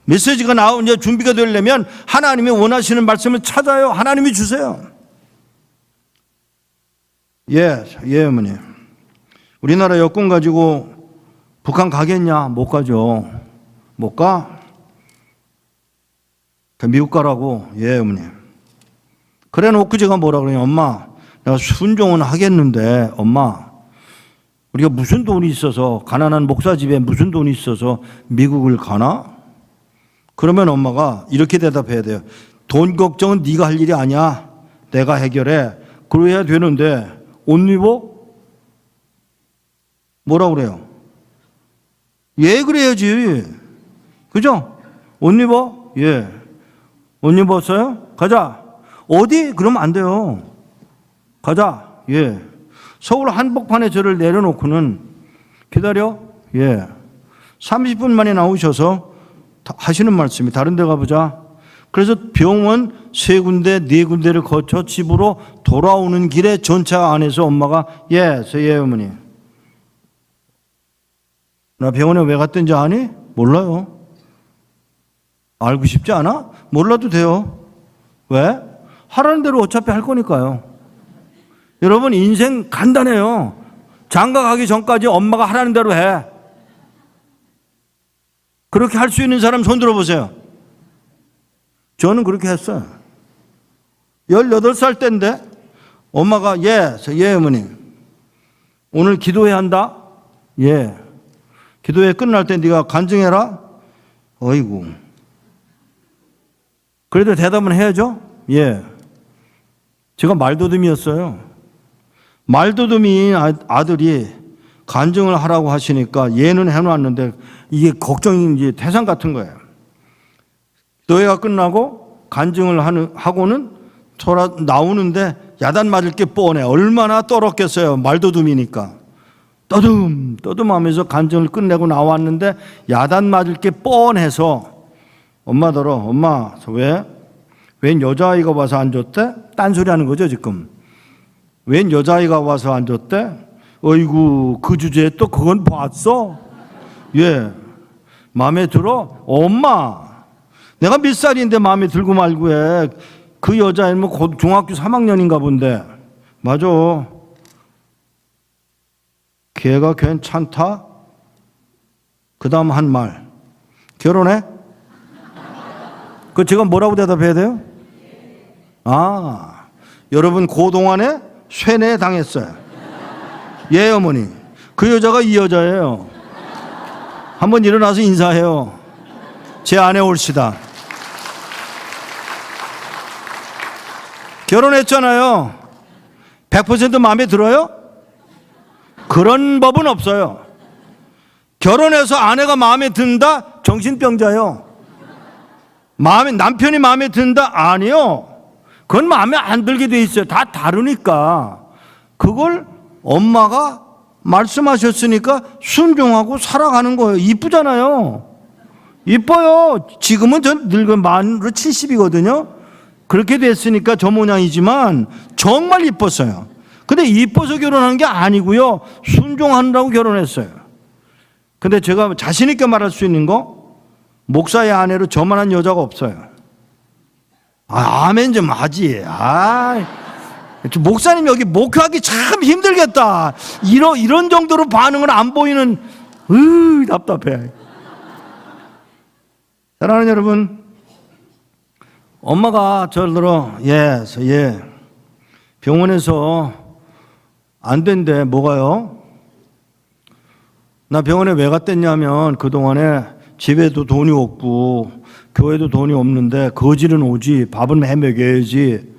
메시지가 이제 준비가 되려면 하나님이 원하시는 말씀을 찾아요. 하나님이 주세요. 예, 어머니. 우리나라 여권 가지고 북한 가겠냐? 못 가죠. 못 가? 미국 가라고. 예, 어머니. 그래 놓고 제가 뭐라 그러냐. 엄마, 내가 순종은 하겠는데 엄마, 우리가 무슨 돈이 있어서 가난한 목사 집에 무슨 돈이 있어서 미국을 가나? 그러면 엄마가 이렇게 대답해야 돼요. 돈 걱정은 네가 할 일이 아니야. 내가 해결해. 그래야 되는데 옷 입어? 뭐라 그래요? 예, 그래야지. 그죠? 옷 입어? 예. 옷 입었어요? 가자. 어디? 그러면 안 돼요. 가자. 예. 서울 한복판에 저를 내려놓고는 기다려? 예. 30분 만에 나오셔서 하시는 말씀이 다른 데 가보자. 그래서 병원 3군데, 4군데를 거쳐 집으로 돌아오는 길에 전차 안에서 엄마가 예, 어머니. 나 병원에 왜 갔던지 아니? 몰라요. 알고 싶지 않아? 몰라도 돼요. 왜? 하라는 대로 어차피 할 거니까요. 여러분 인생 간단해요. 장가 가기 전까지 엄마가 하라는 대로 해. 그렇게 할 수 있는 사람 손 들어보세요. 저는 그렇게 했어요. 18살 때인데 엄마가 예 어머니 오늘 기도해야 한다. 예. 기도회 끝날 때 네가 간증해라. 어이구. 그래도 대답은 해야죠. 예. 제가 말도듬이었어요. 말도듬이 아들이 간증을 하라고 하시니까 얘는 해놓았는데 이게 걱정이 이제 태산 같은 거예요. 기도회가 끝나고 간증을 하고는 나오는데 야단 맞을 게 뻔해. 얼마나 떨었겠어요. 말도듬이니까. 떠듬하면서 간증을 끝내고 나왔는데 야단 맞을 게 뻔해서 엄마더러 엄마 웬 여자아이가 와서 앉았대? 딴소리 하는 거죠 지금. 웬 여자아이가 와서 앉았대? 어이구 그 주제에 또 그건 봤어? 예. 마음에 들어? 엄마 내가 몇 살인데 마음에 들고 말고 해. 그 여자애는 뭐 곧 중학교 3학년인가 본데. 맞아. 걔가 괜찮다? 그 다음 한 말. 결혼해? 그 제가 뭐라고 대답해야 돼요? 여러분 그동안에 쇠뇌 당했어요. 예 어머니. 그 여자가 이 여자예요. 한번 일어나서 인사해요. 제 아내 올시다. 결혼했잖아요. 100% 마음에 들어요? 그런 법은 없어요. 결혼해서 아내가 마음에 든다? 정신병자요. 남편이 마음에 든다? 아니요. 그건 마음에 안 들게 돼 있어요. 다 다르니까. 그걸 엄마가 말씀하셨으니까 순종하고 살아가는 거예요. 이쁘잖아요. 이뻐요. 지금은 전 늙은 만으로 70이거든요. 그렇게 됐으니까 저 모양이지만 정말 이뻤어요. 근데 이뻐서 결혼한 게 아니고요. 순종한다고 결혼했어요. 근데 제가 자신 있게 말할 수 있는 거 목사의 아내로 저만한 여자가 없어요. 아멘 좀 하지. 목사님 여기 목회하기 참 힘들겠다. 이런 정도로 반응을 안 보이는 답답해. 사랑하는 여러분, 엄마가 저더러 병원에서 안 된대. 뭐가요? 나 병원에 왜 갔댔냐면 그동안에 집에도 돈이 없고 교회도 돈이 없는데 거지는 오지 밥은 해 먹여야지.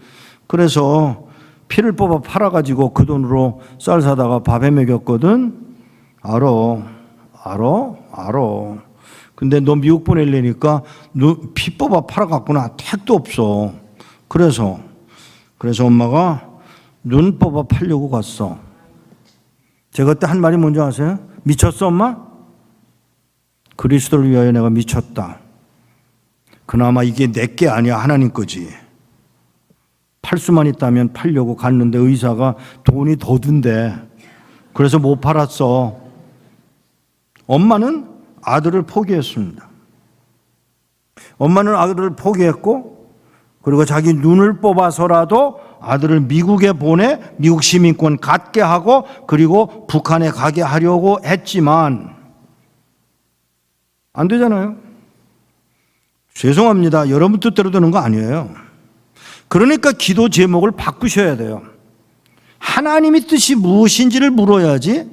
그래서 피를 뽑아 팔아가지고 그 돈으로 쌀 사다가 밥 해 먹였거든. 알아. 근데 너 미국 보내려니까 너 피 뽑아 팔아갔구나. 택도 없어. 그래서 엄마가 눈 뽑아 팔려고 갔어. 제가 그때 한 말이 뭔지 아세요? 미쳤어 엄마? 그리스도를 위하여 내가 미쳤다. 그나마 이게 내게 아니야. 하나님 거지. 팔 수만 있다면 팔려고 갔는데 의사가 돈이 더 든대. 그래서 못 팔았어. 엄마는 아들을 포기했습니다. 엄마는 아들을 포기했고 그리고 자기 눈을 뽑아서라도 아들을 미국에 보내 미국 시민권 갖게 하고 그리고 북한에 가게 하려고 했지만 안 되잖아요. 죄송합니다. 여러분 뜻대로 되는 거 아니에요. 그러니까 기도 제목을 바꾸셔야 돼요. 하나님의 뜻이 무엇인지를 물어야지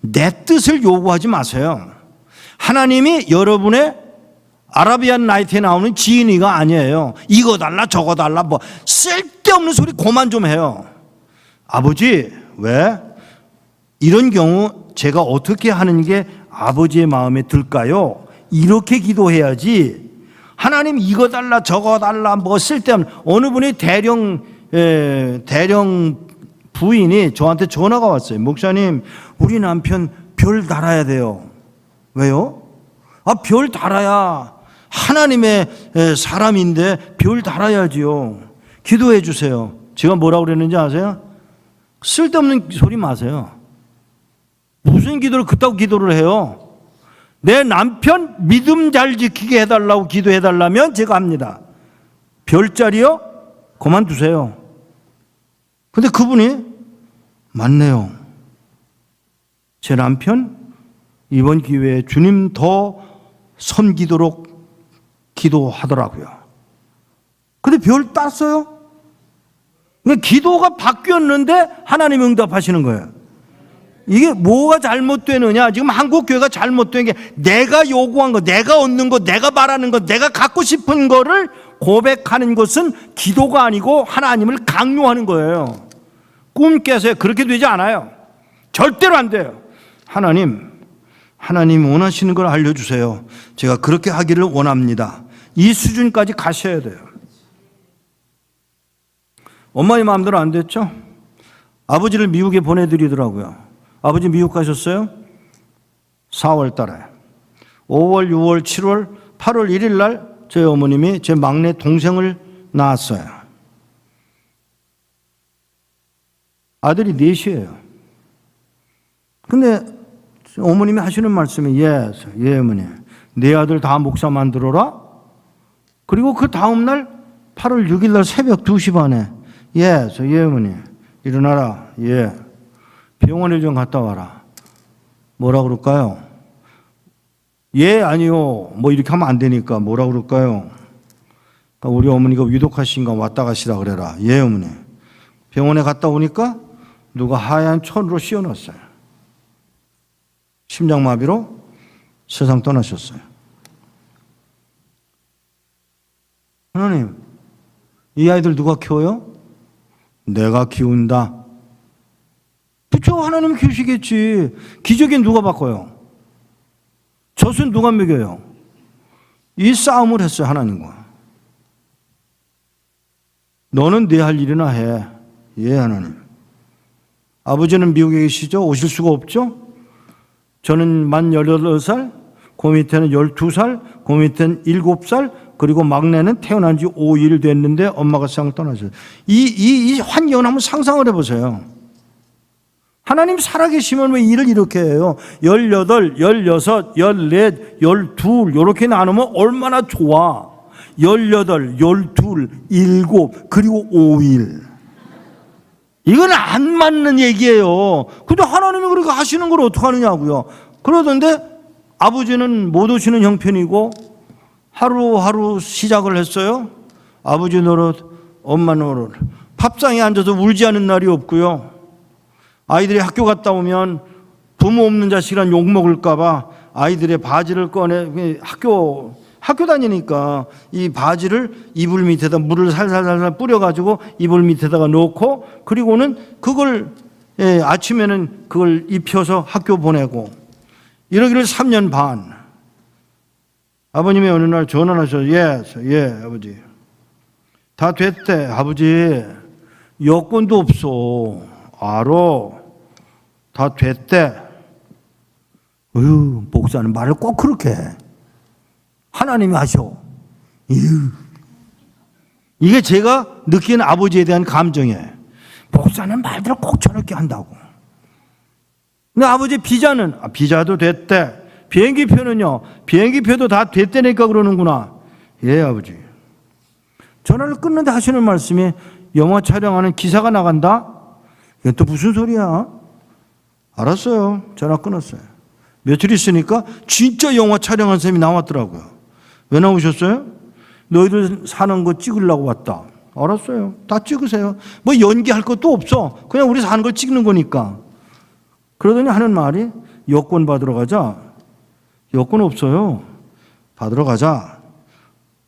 내 뜻을 요구하지 마세요. 하나님이 여러분의 아라비안 나이트에 나오는 지인이가 아니에요. 이거 달라 저거 달라 뭐 쓸데없는 소리 그만 좀 해요. 아버지 왜? 이런 경우 제가 어떻게 하는 게 아버지의 마음에 들까요? 이렇게 기도해야지. 하나님 이거 달라 저거 달라 뭐 쓸데없는. 어느 분이 대령 부인이 저한테 전화가 왔어요. 목사님 우리 남편 별 달아야 돼요. 왜요? 별 달아야 하나님의 사람인데 별 달아야지요. 기도해 주세요. 제가 뭐라고 그랬는지 아세요? 쓸데없는 소리 마세요. 무슨 기도를 그따구 기도를 해요? 내 남편 믿음 잘 지키게 해달라고 기도해달라면 제가 합니다. 별자리요? 그만두세요. 근데 그분이 맞네요. 제 남편 이번 기회에 주님 더 섬기도록 기도하더라고요. 근데 별 땄어요? 그러니까 기도가 바뀌었는데 하나님이 응답하시는 거예요. 이게 뭐가 잘못되느냐? 지금 한국 교회가 잘못된 게 내가 요구한 거, 내가 얻는 거, 내가 말하는 거, 내가 갖고 싶은 거를 고백하는 것은 기도가 아니고 하나님을 강요하는 거예요. 꿈 깨서요. 그렇게 되지 않아요. 절대로 안 돼요. 하나님 원하시는 걸 알려주세요. 제가 그렇게 하기를 원합니다. 이 수준까지 가셔야 돼요. 엄마의 마음대로 안 됐죠? 아버지를 미국에 보내드리더라고요. 아버지 미국 가셨어요? 4월 달에. 5월, 6월, 7월, 8월 1일 날 저희 어머님이 제 막내 동생을 낳았어요. 아들이 넷이에요. 근데 어머님이 하시는 말씀이 예 어머니. 네 아들 다 목사 만들어라. 그리고 그 다음날 8월 6일 날 새벽 2시 반에 예 어머니. 일어나라. 예. 병원에 좀 갔다 와라. 뭐라 그럴까요? 예, 아니요. 뭐 이렇게 하면 안 되니까 뭐라 그럴까요? 그러니까 우리 어머니가 위독하신가 왔다 가시라 그래라. 예, 어머니. 병원에 갔다 오니까 누가 하얀 천으로 씌워놨어요. 심장마비로 세상 떠나셨어요. 하나님, 이 아이들 누가 키워요? 내가 키운다. 그쵸? 하나님 키우시겠지. 기저귀는 누가 바꿔요? 젖은 누가 먹여요? 이 싸움을 했어요, 하나님과. 너는 네 할 일이나 해. 예, 하나님. 아버지는 미국에 계시죠? 오실 수가 없죠? 저는 만 18살, 그 밑에는 12살, 그 밑에는 7살, 그리고 막내는 태어난 지 5일 됐는데 엄마가 세상을 떠나셨어요. 이 환경을 한번 상상을 해보세요. 하나님 살아계시면 왜 일을 이렇게 해요? 18, 16, 14, 12 이렇게 나누면 얼마나 좋아. 18, 12, 7 그리고 5일. 이건 안 맞는 얘기예요. 근데 하나님이 그렇게 하시는 걸 어떡하느냐고요. 그러던데 아버지는 못 오시는 형편이고 하루하루 시작을 했어요. 아버지 노릇, 엄마 노릇. 밥상에 앉아서 울지 않은 날이 없고요. 아이들이 학교 갔다 오면 부모 없는 자식이란 욕 먹을까 봐 아이들의 바지를 꺼내 학교 다니니까 이 바지를 이불 밑에다 물을 살살살살 뿌려가지고 이불 밑에다가 놓고 그리고는 그걸 아침에는 그걸 입혀서 학교 보내고 이러기를 3년 반. 아버님이 어느 날 전화를 하셔서 예 아버지 다 됐대. 아버지 여권도 없어. 알어. 다 됐대. 목사는 말을 꼭 그렇게 해. 하나님이 하셔. 이게 제가 느끼는 아버지에 대한 감정이에요. 목사는 말들을 꼭 저렇게 한다고. 근데 아버지 비자는 비자도 됐대. 비행기표는요. 비행기표도 다 됐다니까 그러는구나. 예 아버지. 전화를 끊는데 하시는 말씀이 영화 촬영하는 기사가 나간다. 이게 또 무슨 소리야? 알았어요. 전화 끊었어요. 며칠 있으니까 진짜 영화 촬영한 쌤이 나왔더라고요. 왜 나오셨어요? 너희들 사는 거 찍으려고 왔다. 알았어요. 다 찍으세요. 뭐 연기할 것도 없어. 그냥 우리 사는 걸 찍는 거니까. 그러더니 하는 말이 여권 받으러 가자. 여권 없어요. 받으러 가자.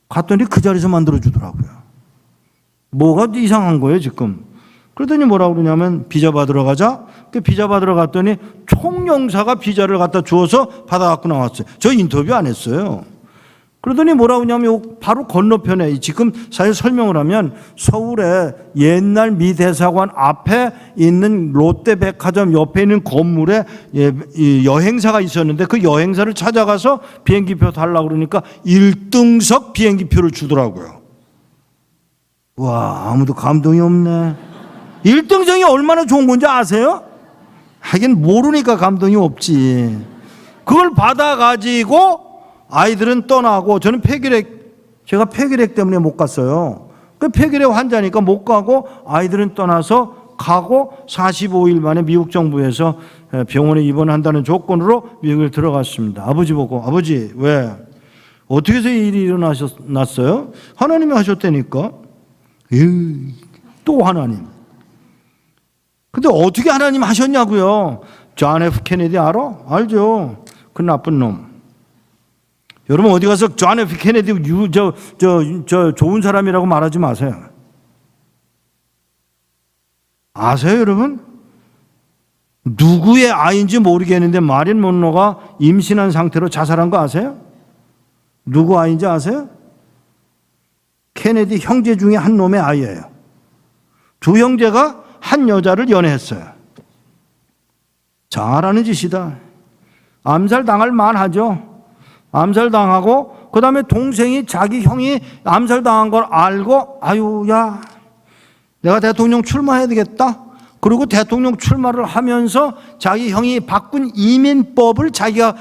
갔더니 그 자리에서 만들어주더라고요. 뭐가 이상한 거예요 지금. 그러더니 뭐라고 그러냐면 비자 받으러 가자. 그 비자 받으러 갔더니 총영사가 비자를 갖다 주어서 받아갖고 나왔어요. 저 인터뷰 안 했어요. 그러더니 뭐라고 하냐면 바로 건너편에 지금 사실 설명을 하면 서울에 옛날 미 대사관 앞에 있는 롯데백화점 옆에 있는 건물에 여행사가 있었는데 그 여행사를 찾아가서 비행기표 달라고 그러니까 1등석 비행기표를 주더라고요. 와, 아무도 감동이 없네. 1등석이 얼마나 좋은 건지 아세요? 하긴 모르니까 감동이 없지. 그걸 받아가지고 아이들은 떠나고 저는 제가 폐결핵 때문에 못 갔어요. 그 폐결핵 환자니까 못 가고 아이들은 떠나서 가고 45일 만에 미국 정부에서 병원에 입원한다는 조건으로 미국에 들어갔습니다. 아버지 보고 아버지 왜? 어떻게 해서 이 일이 일어났어요? 하나님이 하셨다니까. 또 하나님. 근데 어떻게 하나님 하셨냐고요? 존 F 케네디 알아? 알죠? 그 나쁜 놈. 여러분 어디 가서 존 F 케네디 좋은 사람이라고 말하지 마세요. 아세요, 여러분? 누구의 아이인지 모르겠는데 마릴린 먼로가 임신한 상태로 자살한 거 아세요? 누구 아이인지 아세요? 케네디 형제 중에 한 놈의 아이예요. 두 형제가 한 여자를 연애했어요. 잘하는 짓이다. 암살당할 만하죠. 암살당하고 그 다음에 동생이 자기 형이 암살당한 걸 알고 아유 야 내가 대통령 출마해야 되겠다. 그리고 대통령 출마를 하면서 자기 형이 바꾼 이민법을 자기가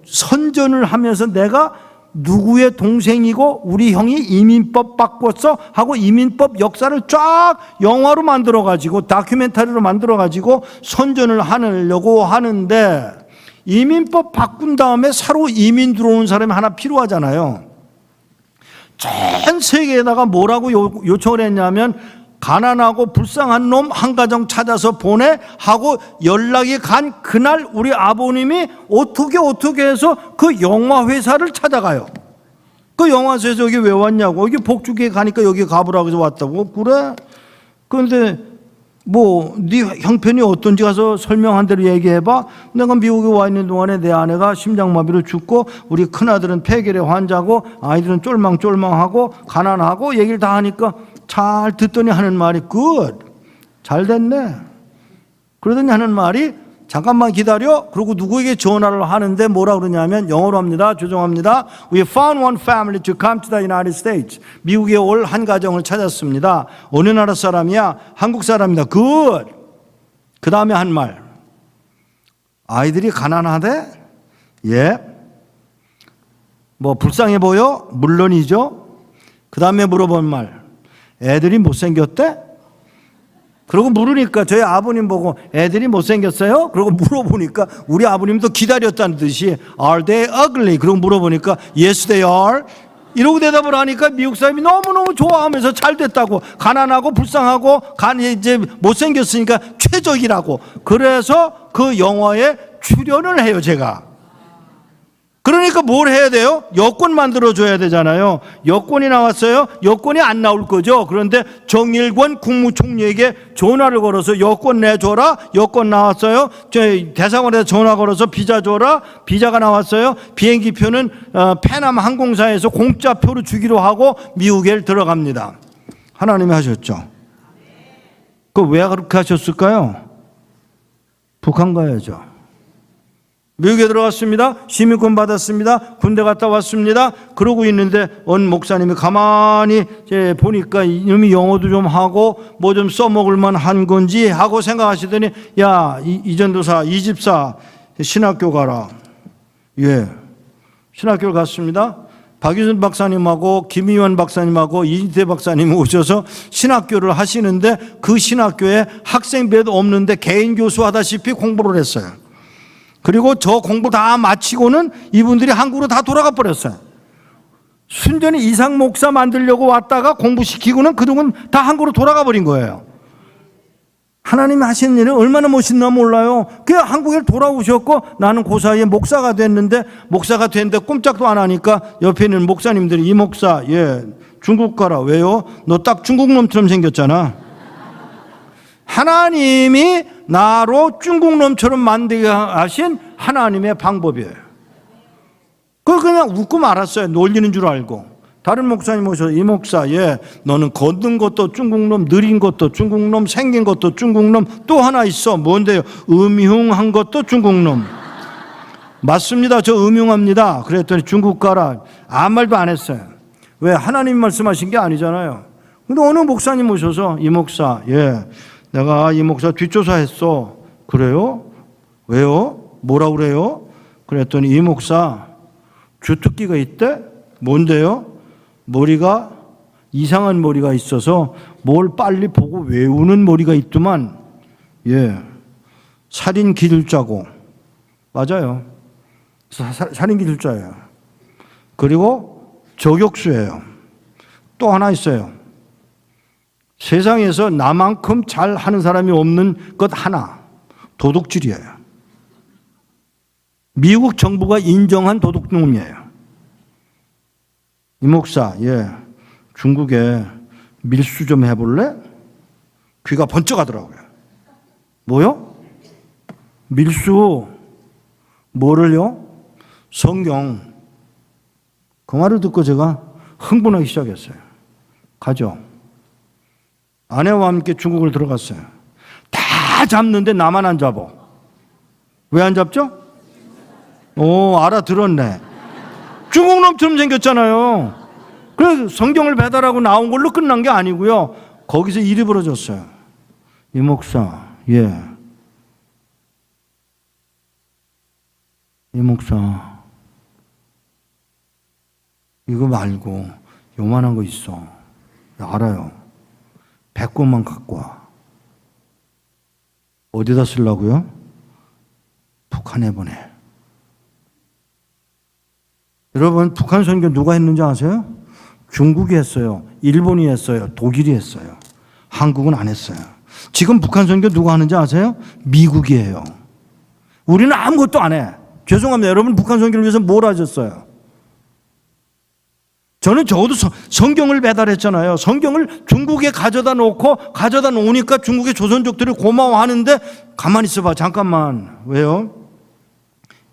선전을 하면서 내가 누구의 동생이고 우리 형이 이민법 바꿨어 하고 이민법 역사를 쫙 영화로 만들어 가지고 다큐멘터리로 만들어 가지고 선전을 하려고 하는데 이민법 바꾼 다음에 새로 이민 들어온 사람이 하나 필요하잖아요. 전 세계에다가 뭐라고 요청을 했냐면 가난하고 불쌍한 놈 한 가정 찾아서 보내 하고 연락이 간 그날 우리 아버님이 어떻게 해서 그 영화 회사를 찾아가요. 그 영화사에서 여기 왜 왔냐고. 여기 복주기에 가니까 여기 가보라고 해서 왔다고. 그래? 그런데 뭐 네 형편이 어떤지 가서 설명한 대로 얘기해봐. 내가 미국에 와 있는 동안에 내 아내가 심장마비로 죽고 우리 큰아들은 폐결의 환자고 아이들은 쫄망쫄망하고 가난하고 얘기를 다 하니까 잘 듣더니 하는 말이 굿, 잘 됐네. 그러더니 하는 말이 잠깐만 기다려. 그리고 누구에게 전화를 하는데 뭐라 그러냐면 영어로 합니다. 죄송합니다. We found one family to come to the United States. 미국에 올 한 가정을 찾았습니다. 어느 나라 사람이야? 한국 사람이다. 굿. 그 다음에 한 말. 아이들이 가난하대? 예. 뭐 불쌍해 보여? 물론이죠. 그 다음에 물어본 말. 애들이 못생겼대? 그러고 물으니까 저희 아버님 보고 애들이 못생겼어요? 그러고 물어보니까 우리 아버님도 기다렸다는 듯이 Are they ugly? 그러고 물어보니까 Yes they are. 이러고 대답을 하니까 미국 사람이 너무너무 좋아하면서 잘 됐다고. 가난하고 불쌍하고 이제 못생겼으니까 최적이라고. 그래서 그 영화에 출연을 해요 제가. 그러니까 뭘 해야 돼요? 여권 만들어줘야 되잖아요. 여권이 나왔어요. 여권이 안 나올 거죠. 그런데 정일권 국무총리에게 전화를 걸어서 여권 내줘라. 여권 나왔어요. 대사관에서 전화 걸어서 비자 줘라. 비자가 나왔어요. 비행기표는 페남 항공사에서 공짜표로 주기로 하고 미국에 들어갑니다. 하나님이 하셨죠. 그 왜 그렇게 하셨을까요? 북한 가야죠. 미국에 들어갔습니다. 시민권 받았습니다. 군대 갔다 왔습니다. 그러고 있는데 어느 목사님이 가만히 보니까 이놈이 영어도 좀 하고 뭐 좀 써먹을 만한 건지 하고 생각하시더니 야 이전도사 이집사 신학교 가라. 예, 신학교를 갔습니다. 박유선 박사님하고 김희원 박사님하고 이인태 박사님이 오셔서 신학교를 하시는데 그 신학교에 학생배도 없는데 개인 교수 하다시피 공부를 했어요. 그리고 저 공부 다 마치고는 이분들이 한국으로 다 돌아가 버렸어요. 순전히 이상 목사 만들려고 왔다가 공부시키고는 그동안 다 한국으로 돌아가 버린 거예요. 하나님이 하신 일은 얼마나 멋있나 몰라요. 그냥 한국에 돌아오셨고 나는 그 사이에 목사가 됐는데 목사가 됐는데 꼼짝도 안 하니까 옆에 있는 목사님들이 이 목사 중국 가라. 왜요? 너 딱 중국 놈처럼 생겼잖아. 하나님이 나로 중국 놈처럼 만들게 하신 하나님의 방법이에요. 그걸 그냥 웃고 말았어요. 놀리는 줄 알고. 다른 목사님 오셔서 이 목사, 너는 걷는 것도 중국놈, 느린 것도 중국놈, 생긴 것도 중국놈, 또 하나 있어. 뭔데요? 음흉한 것도 중국놈. 맞습니다. 저 음흉합니다. 그랬더니 중국 가라. 아무 말도 안 했어요. 왜? 하나님 말씀하신 게 아니잖아요. 근데 어느 목사님 오셔서 이 목사, 내가 이 목사 뒷조사했어. 그래요? 왜요? 뭐라 그래요? 그랬더니 이 목사 주특기가 있대? 뭔데요? 머리가 이상한 머리가 있어서 뭘 빨리 보고 외우는 머리가 있더만. 살인 기술자고. 맞아요. 살인 기술자예요. 그리고 저격수예요. 또 하나 있어요. 세상에서 나만큼 잘하는 사람이 없는 것 하나, 도둑질이에요. 미국 정부가 인정한 도둑놈이에요. 이 목사, 중국에 밀수 좀 해볼래? 귀가 번쩍하더라고요. 뭐요? 밀수. 뭐를요? 성경. 그 말을 듣고 제가 흥분하기 시작했어요. 가죠. 아내와 함께 중국을 들어갔어요. 다 잡는데 나만 안 잡아. 왜 안 잡죠? 알아들었네. 중국 놈처럼 생겼잖아요. 그래서 성경을 배달하고 나온 걸로 끝난 게 아니고요. 거기서 일이 벌어졌어요. 이 목사, 이 목사, 이거 말고 요만한 거 있어. 알아요. 100권만 갖고 와. 어디다 쓰려고요? 북한에 보내. 여러분, 북한 선교 누가 했는지 아세요? 중국이 했어요. 일본이 했어요. 독일이 했어요. 한국은 안 했어요. 지금 북한 선교 누가 하는지 아세요? 미국이에요. 우리는 아무것도 안 해. 죄송합니다. 여러분, 북한 선교를 위해서 뭘 하셨어요? 저는 적어도 성경을 배달했잖아요. 성경을 중국에 가져다 놓으니까 중국의 조선족들이 고마워하는데 가만히 있어봐. 잠깐만. 왜요?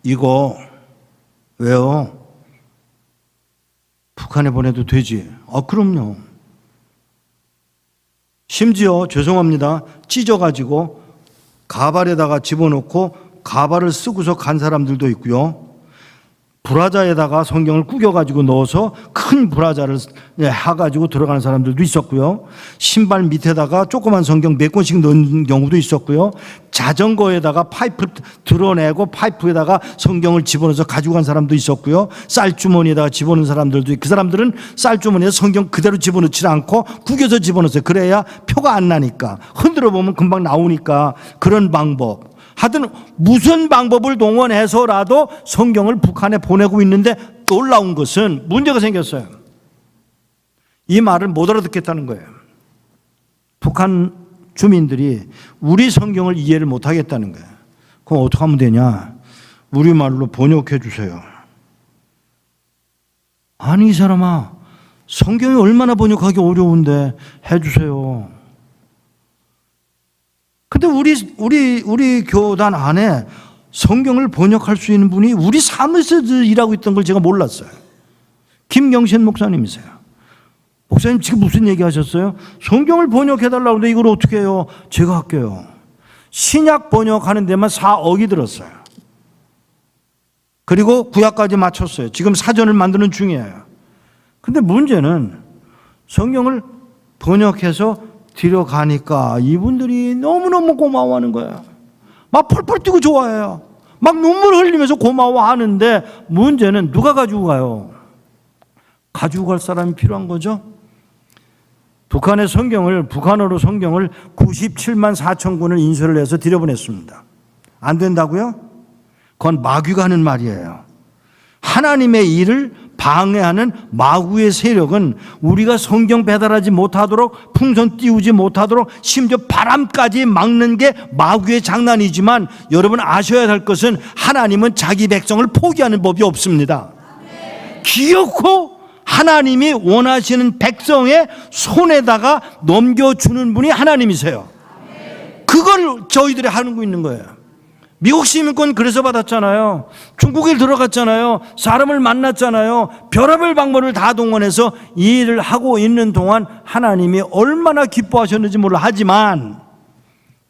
이거 왜요? 북한에 보내도 되지. 그럼요. 심지어 죄송합니다. 찢어가지고 가발에다가 집어넣고 가발을 쓰고서 간 사람들도 있고요. 브라자에다가 성경을 구겨가지고 넣어서 큰 브라자를 해가지고 들어가는 사람들도 있었고요. 신발 밑에다가 조그만 성경 몇 권씩 넣은 경우도 있었고요. 자전거에다가 파이프 드러내고 파이프에다가 성경을 집어넣어서 가지고 간 사람도 있었고요. 쌀주머니에다가 집어넣은 사람들도 있고, 그 사람들은 쌀주머니에 성경 그대로 집어넣지 않고 구겨서 집어넣었어요. 그래야 표가 안 나니까. 흔들어 보면 금방 나오니까. 그런 방법. 하여튼 무슨 방법을 동원해서라도 성경을 북한에 보내고 있는데 놀라운 것은 문제가 생겼어요. 이 말을 못 알아듣겠다는 거예요. 북한 주민들이 우리 성경을 이해를 못 하겠다는 거예요. 그럼 어떻게 하면 되냐? 우리말로 번역해 주세요. 아니, 이 사람아, 성경이 얼마나 번역하기 어려운데 해 주세요. 근데 우리 교단 안에 성경을 번역할 수 있는 분이 우리 사무실에서 일하고 있던 걸 제가 몰랐어요. 김경신 목사님이세요. 목사님 지금 무슨 얘기 하셨어요? 성경을 번역해달라고 하는데 이걸 어떻게 해요? 제가 할게요. 신약 번역하는 데만 4억이 들었어요. 그리고 구약까지 맞췄어요. 지금 사전을 만드는 중이에요. 근데 문제는 성경을 번역해서 들어가니까 이분들이 너무너무 고마워하는 거예요. 막 펄펄 뛰고 좋아해요. 막 눈물 흘리면서 고마워하는데 문제는 누가 가지고 가요? 가지고 갈 사람이 필요한 거죠. 북한의 성경을, 북한어로 성경을 97만 4천 권을 인쇄를 해서 들여보냈습니다. 안 된다고요? 그건 마귀가 하는 말이에요. 하나님의 일을 방해하는 마귀의 세력은 우리가 성경 배달하지 못하도록, 풍선 띄우지 못하도록, 심지어 바람까지 막는 게 마귀의 장난이지만 여러분 아셔야 할 것은 하나님은 자기 백성을 포기하는 법이 없습니다. 기어코 하나님이 원하시는 백성의 손에다가 넘겨주는 분이 하나님이세요. 그걸 저희들이 하고 있는 거예요. 미국 시민권 그래서 받았잖아요. 중국에 들어갔잖아요. 사람을 만났잖아요. 별의별 방법을 다 동원해서 이 일을 하고 있는 동안 하나님이 얼마나 기뻐하셨는지 몰라. 하지만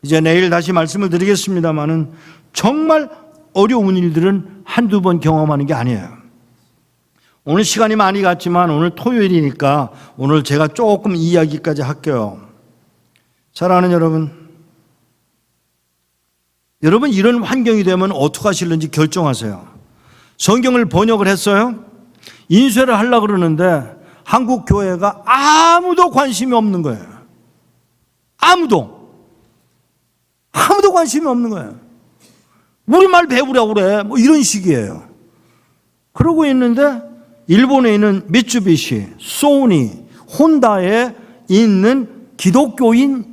이제 내일 다시 말씀을 드리겠습니다마는 정말 어려운 일들은 한두 번 경험하는 게 아니에요. 오늘 시간이 많이 갔지만 오늘 토요일이니까 오늘 제가 조금 이야기까지 할게요. 사랑하는 여러분 이런 환경이 되면 어떻게 하실는지 결정하세요. 성경을 번역을 했어요. 인쇄를 하려고 그러는데 한국 교회가 아무도 관심이 없는 거예요. 아무도 관심이 없는 거예요. 우리말 배우라고 그래. 뭐 이런 식이에요. 그러고 있는데 일본에 있는 미쯔비시, 소니, 혼다에 있는 기독교인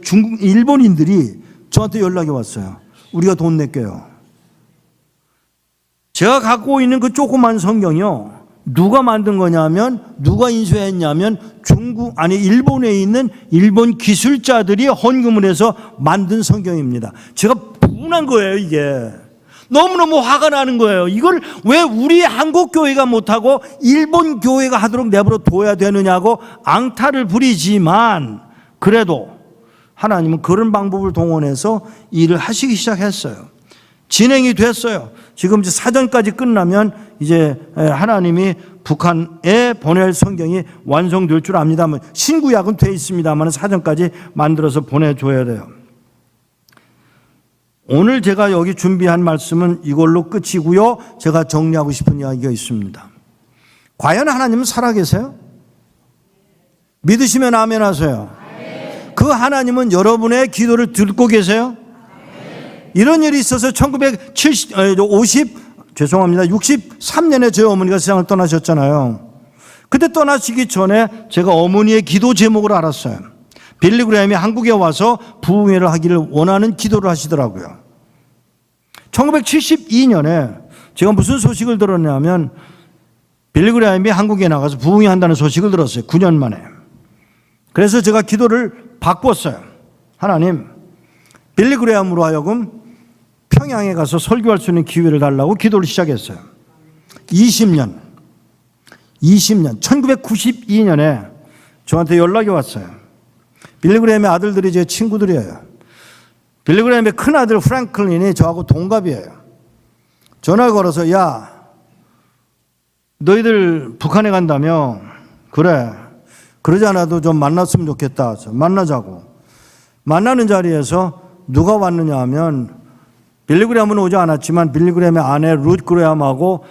중국 일본인들이 저한테 연락이 왔어요. 우리가 돈 낼게요. 제가 갖고 있는 그 조그만 성경이요, 누가 만든 거냐면, 누가 인쇄했냐면 일본에 있는 일본 기술자들이 헌금을 해서 만든 성경입니다. 제가 분한 거예요. 이게 너무너무 화가 나는 거예요. 이걸 왜 우리 한국 교회가 못하고 일본 교회가 하도록 내버려 둬야 되느냐고 앙탈을 부리지만, 그래도 하나님은 그런 방법을 동원해서 일을 하시기 시작했어요. 진행이 됐어요. 지금 이제 사전까지 끝나면 이제 하나님이 북한에 보낼 성경이 완성될 줄 압니다만, 신구약은 돼 있습니다만 사전까지 만들어서 보내줘야 돼요. 오늘 제가 여기 준비한 말씀은 이걸로 끝이고요. 제가 정리하고 싶은 이야기가 있습니다. 과연 하나님은 살아계세요? 믿으시면 아멘 하세요. 그 하나님은 여러분의 기도를 듣고 계세요? 이런 일이 있어서 63년에 저희 어머니가 세상을 떠나셨잖아요. 그때 떠나시기 전에 제가 어머니의 기도 제목을 알았어요. 빌리 그레이엄이 한국에 와서 부흥회를 하기를 원하는 기도를 하시더라고요. 1972년에 제가 무슨 소식을 들었냐면, 빌리 그레이엄이 한국에 나가서 부흥회 한다는 소식을 들었어요. 9년 만에. 그래서 제가 기도를 바꿨어요. 하나님, 빌리 그레이엄으로 하여금 평양에 가서 설교할 수 있는 기회를 달라고 기도를 시작했어요. 20년 1992년에 저한테 연락이 왔어요. 빌리 그레이엄의 아들들이 제 친구들이에요. 빌리 그레이엄의 큰아들 프랭클린이 저하고 동갑이에요. 전화 걸어서, 야, 너희들 북한에 간다며? 그래, 그러지 않아도 좀 만났으면 좋겠다. 만나자고. 만나는 자리에서 누가 왔느냐 하면, 빌리 그레이엄은 오지 않았지만 빌리 그레이엄의 아내 룻 그레이엄하고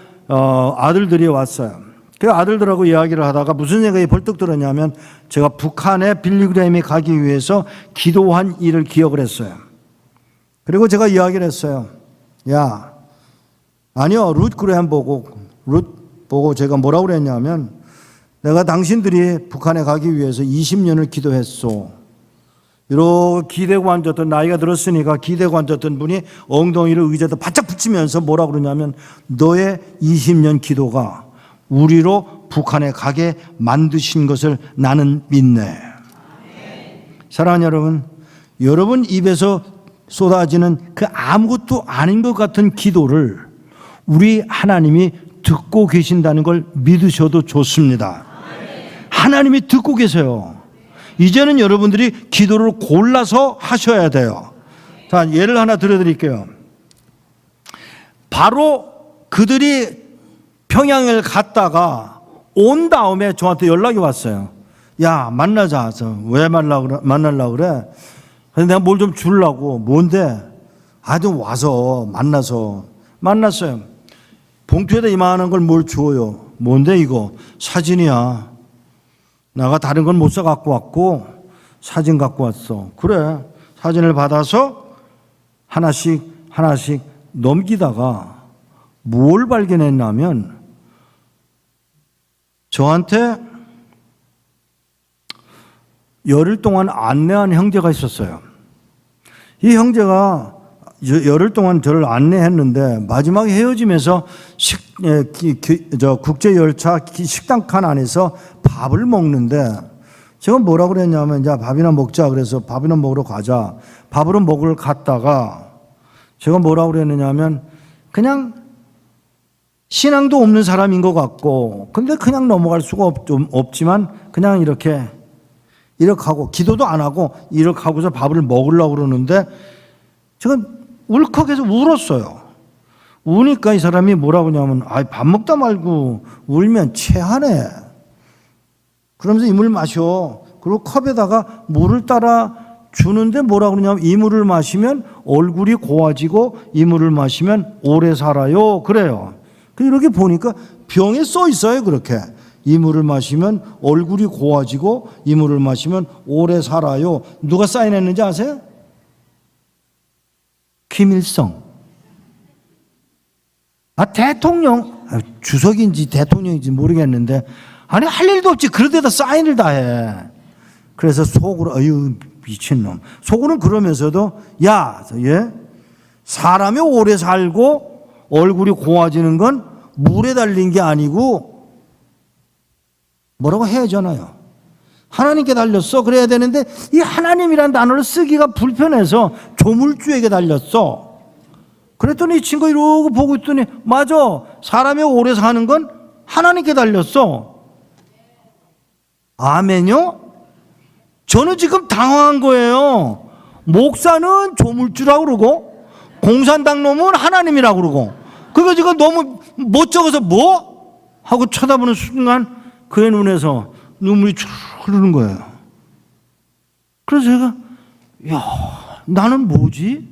아들들이 왔어요. 그 아들들하고 이야기를 하다가 무슨 생각이 벌떡 들었냐면, 제가 북한에 빌리 그레이엄이 가기 위해서 기도한 일을 기억을 했어요. 그리고 제가 이야기를 했어요. 야, 아니요, 룻 그레이엄 보고 제가 뭐라고 그랬냐면, 내가 당신들이 북한에 가기 위해서 20년을 기도했소. 이렇게 기대고 앉았던, 나이가 들었으니까 기대고 앉았던 분이 엉덩이를 의자에다 바짝 붙이면서 뭐라고 그러냐면, 너의 20년 기도가 우리로 북한에 가게 만드신 것을 나는 믿네. 사랑하는 여러분, 여러분 입에서 쏟아지는 그 아무것도 아닌 것 같은 기도를 우리 하나님이 듣고 계신다는 걸 믿으셔도 좋습니다. 하나님이 듣고 계세요. 이제는 여러분들이 기도를 골라서 하셔야 돼요. 자, 예를 하나 들어드릴게요. 바로 그들이 평양을 갔다가 온 다음에 저한테 연락이 왔어요. 야, 만나자. 왜 만나려고 그래? 그래서 내가 뭘 좀 주려고. 뭔데? 좀 와서 만났어요. 봉투에다 이만한 걸 뭘 주어요. 뭔데 이거? 사진이야. 내가 다른 건 못 사 갖고 왔고 사진 갖고 왔어. 그래. 사진을 받아서 하나씩 넘기다가 뭘 발견했냐면, 저한테 열흘 동안 안내한 형제가 있었어요. 이 형제가 열흘 동안 저를 안내했는데, 마지막에 헤어지면서 국제열차 식당 칸 안에서 밥을 먹는데, 제가 뭐라고 그랬냐면, 야, 밥이나 먹자. 그래서 밥이나 먹으러 가자. 밥으로 먹으러 갔다가 제가 뭐라고 그랬느냐면, 그냥 신앙도 없는 사람인 것 같고, 근데 그냥 넘어갈 수가 없지만 그냥 이렇게 하고, 기도도 안 하고 이렇게 하고서 밥을 먹으려고 그러는데, 제가 울컥해서 울었어요. 우니까 이 사람이 뭐라고 하냐면, 밥 먹다 말고 울면 체하네. 그러면서 이 물 마셔. 그리고 컵에다가 물을 따라 주는데 뭐라고 그러냐면, 이 물을 마시면 얼굴이 고와지고 이 물을 마시면 오래 살아요. 그래요. 이렇게 보니까 병에 써 있어요. 그렇게. 이 물을 마시면 얼굴이 고와지고 이 물을 마시면 오래 살아요. 누가 사인했는지 아세요? 김일성. 대통령, 주석인지 대통령인지 모르겠는데, 할 일도 없지 그런 데다 사인을 다 해. 그래서 속으로 어휴 미친놈. 속으로는 그러면서도 야, 예? 사람이 오래 살고 얼굴이 고와지는 건 물에 달린 게 아니고 뭐라고 해야 하잖아요. 하나님께 달렸어. 그래야 되는데 이 하나님이란 단어를 쓰기가 불편해서 조물주에게 달렸어. 그랬더니 이 친구가 이러고 보고 있더니 맞아. 사람이 오래 사는 건 하나님께 달렸어. 아멘요? 저는 지금 당황한 거예요. 목사는 조물주라고 그러고 공산당 놈은 하나님이라고 그러고 그거 지금 너무 못 적어서 뭐? 하고 쳐다보는 순간 그의 눈에서 눈물이 쭉 흐르는 거예요. 그래서 제가 야, 나는 뭐지?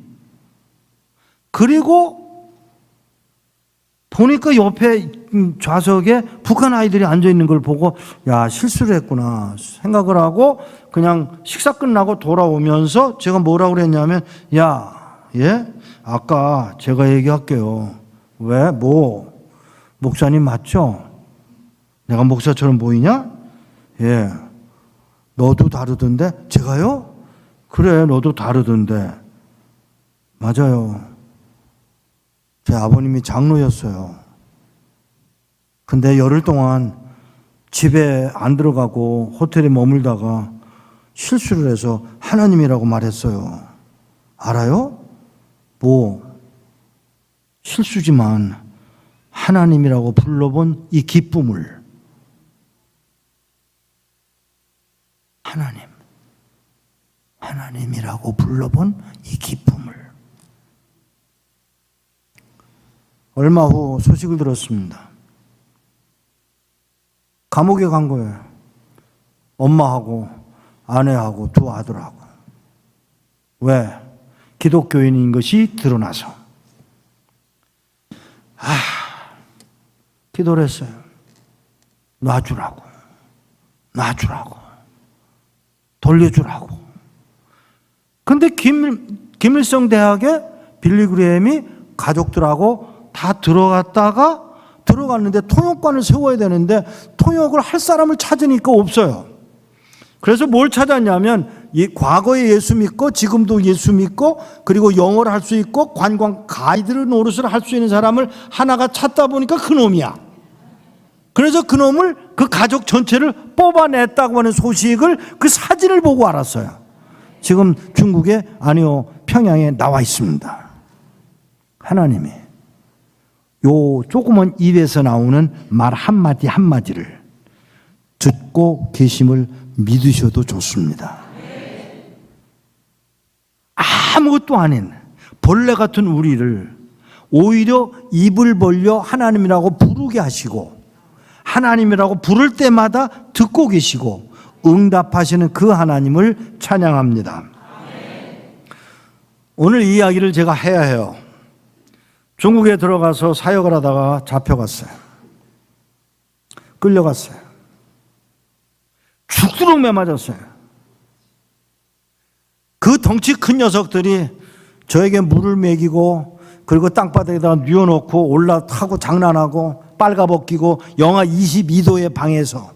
그리고 보니까 옆에 좌석에 북한 아이들이 앉아있는 걸 보고 야, 실수를 했구나 생각을 하고 그냥 식사 끝나고 돌아오면서 제가 뭐라고 그랬냐면 야, 예? 아까 제가 얘기할게요. 왜? 뭐? 목사님 맞죠? 내가 목사처럼 보이냐? 예. 너도 다르던데? 제가요? 그래, 너도 다르던데. 맞아요. 제 아버님이 장로였어요. 근데 열흘 동안 집에 안 들어가고 호텔에 머물다가 실수를 해서 하나님이라고 말했어요. 알아요? 뭐, 실수지만 하나님이라고 불러본 이 기쁨을 하나님이라고 불러본 이 기쁨을 얼마 후 소식을 들었습니다. 감옥에 간 거예요. 엄마하고 아내하고 두 아들하고. 왜? 기독교인인 것이 드러나서. 기도를 했어요. 놔주라고. 돌려주라고. 근데 김일성 대학에 빌리그레햄이 가족들하고 다 들어갔는데 통역관을 세워야 되는데 통역을 할 사람을 찾으니까 없어요. 그래서 뭘 찾았냐면 과거에 예수 믿고 지금도 예수 믿고 그리고 영어를 할 수 있고 관광 가이드 노릇을 할 수 있는 사람을 하나가 찾다 보니까 그놈이야. 그래서 그놈을 그 가족 전체를 뽑아냈다고 하는 소식을 그 사진을 보고 알았어요. 지금 중국에 아니요 평양에 나와 있습니다. 하나님이 요 조그만 입에서 나오는 말 한마디 한마디를 듣고 계심을 믿으셔도 좋습니다. 아무것도 아닌 벌레 같은 우리를 오히려 입을 벌려 하나님이라고 부르게 하시고 하나님이라고 부를 때마다 듣고 계시고 응답하시는 그 하나님을 찬양합니다. 오늘 이 이야기를 제가 해야 해요. 중국에 들어가서 사역을 하다가 잡혀갔어요. 끌려갔어요. 죽도록 매맞았어요. 그 덩치 큰 녀석들이 저에게 물을 먹이고 그리고 땅바닥에다 뉘어놓고 올라타고 장난하고 빨가벗기고 영하 22도의 방에서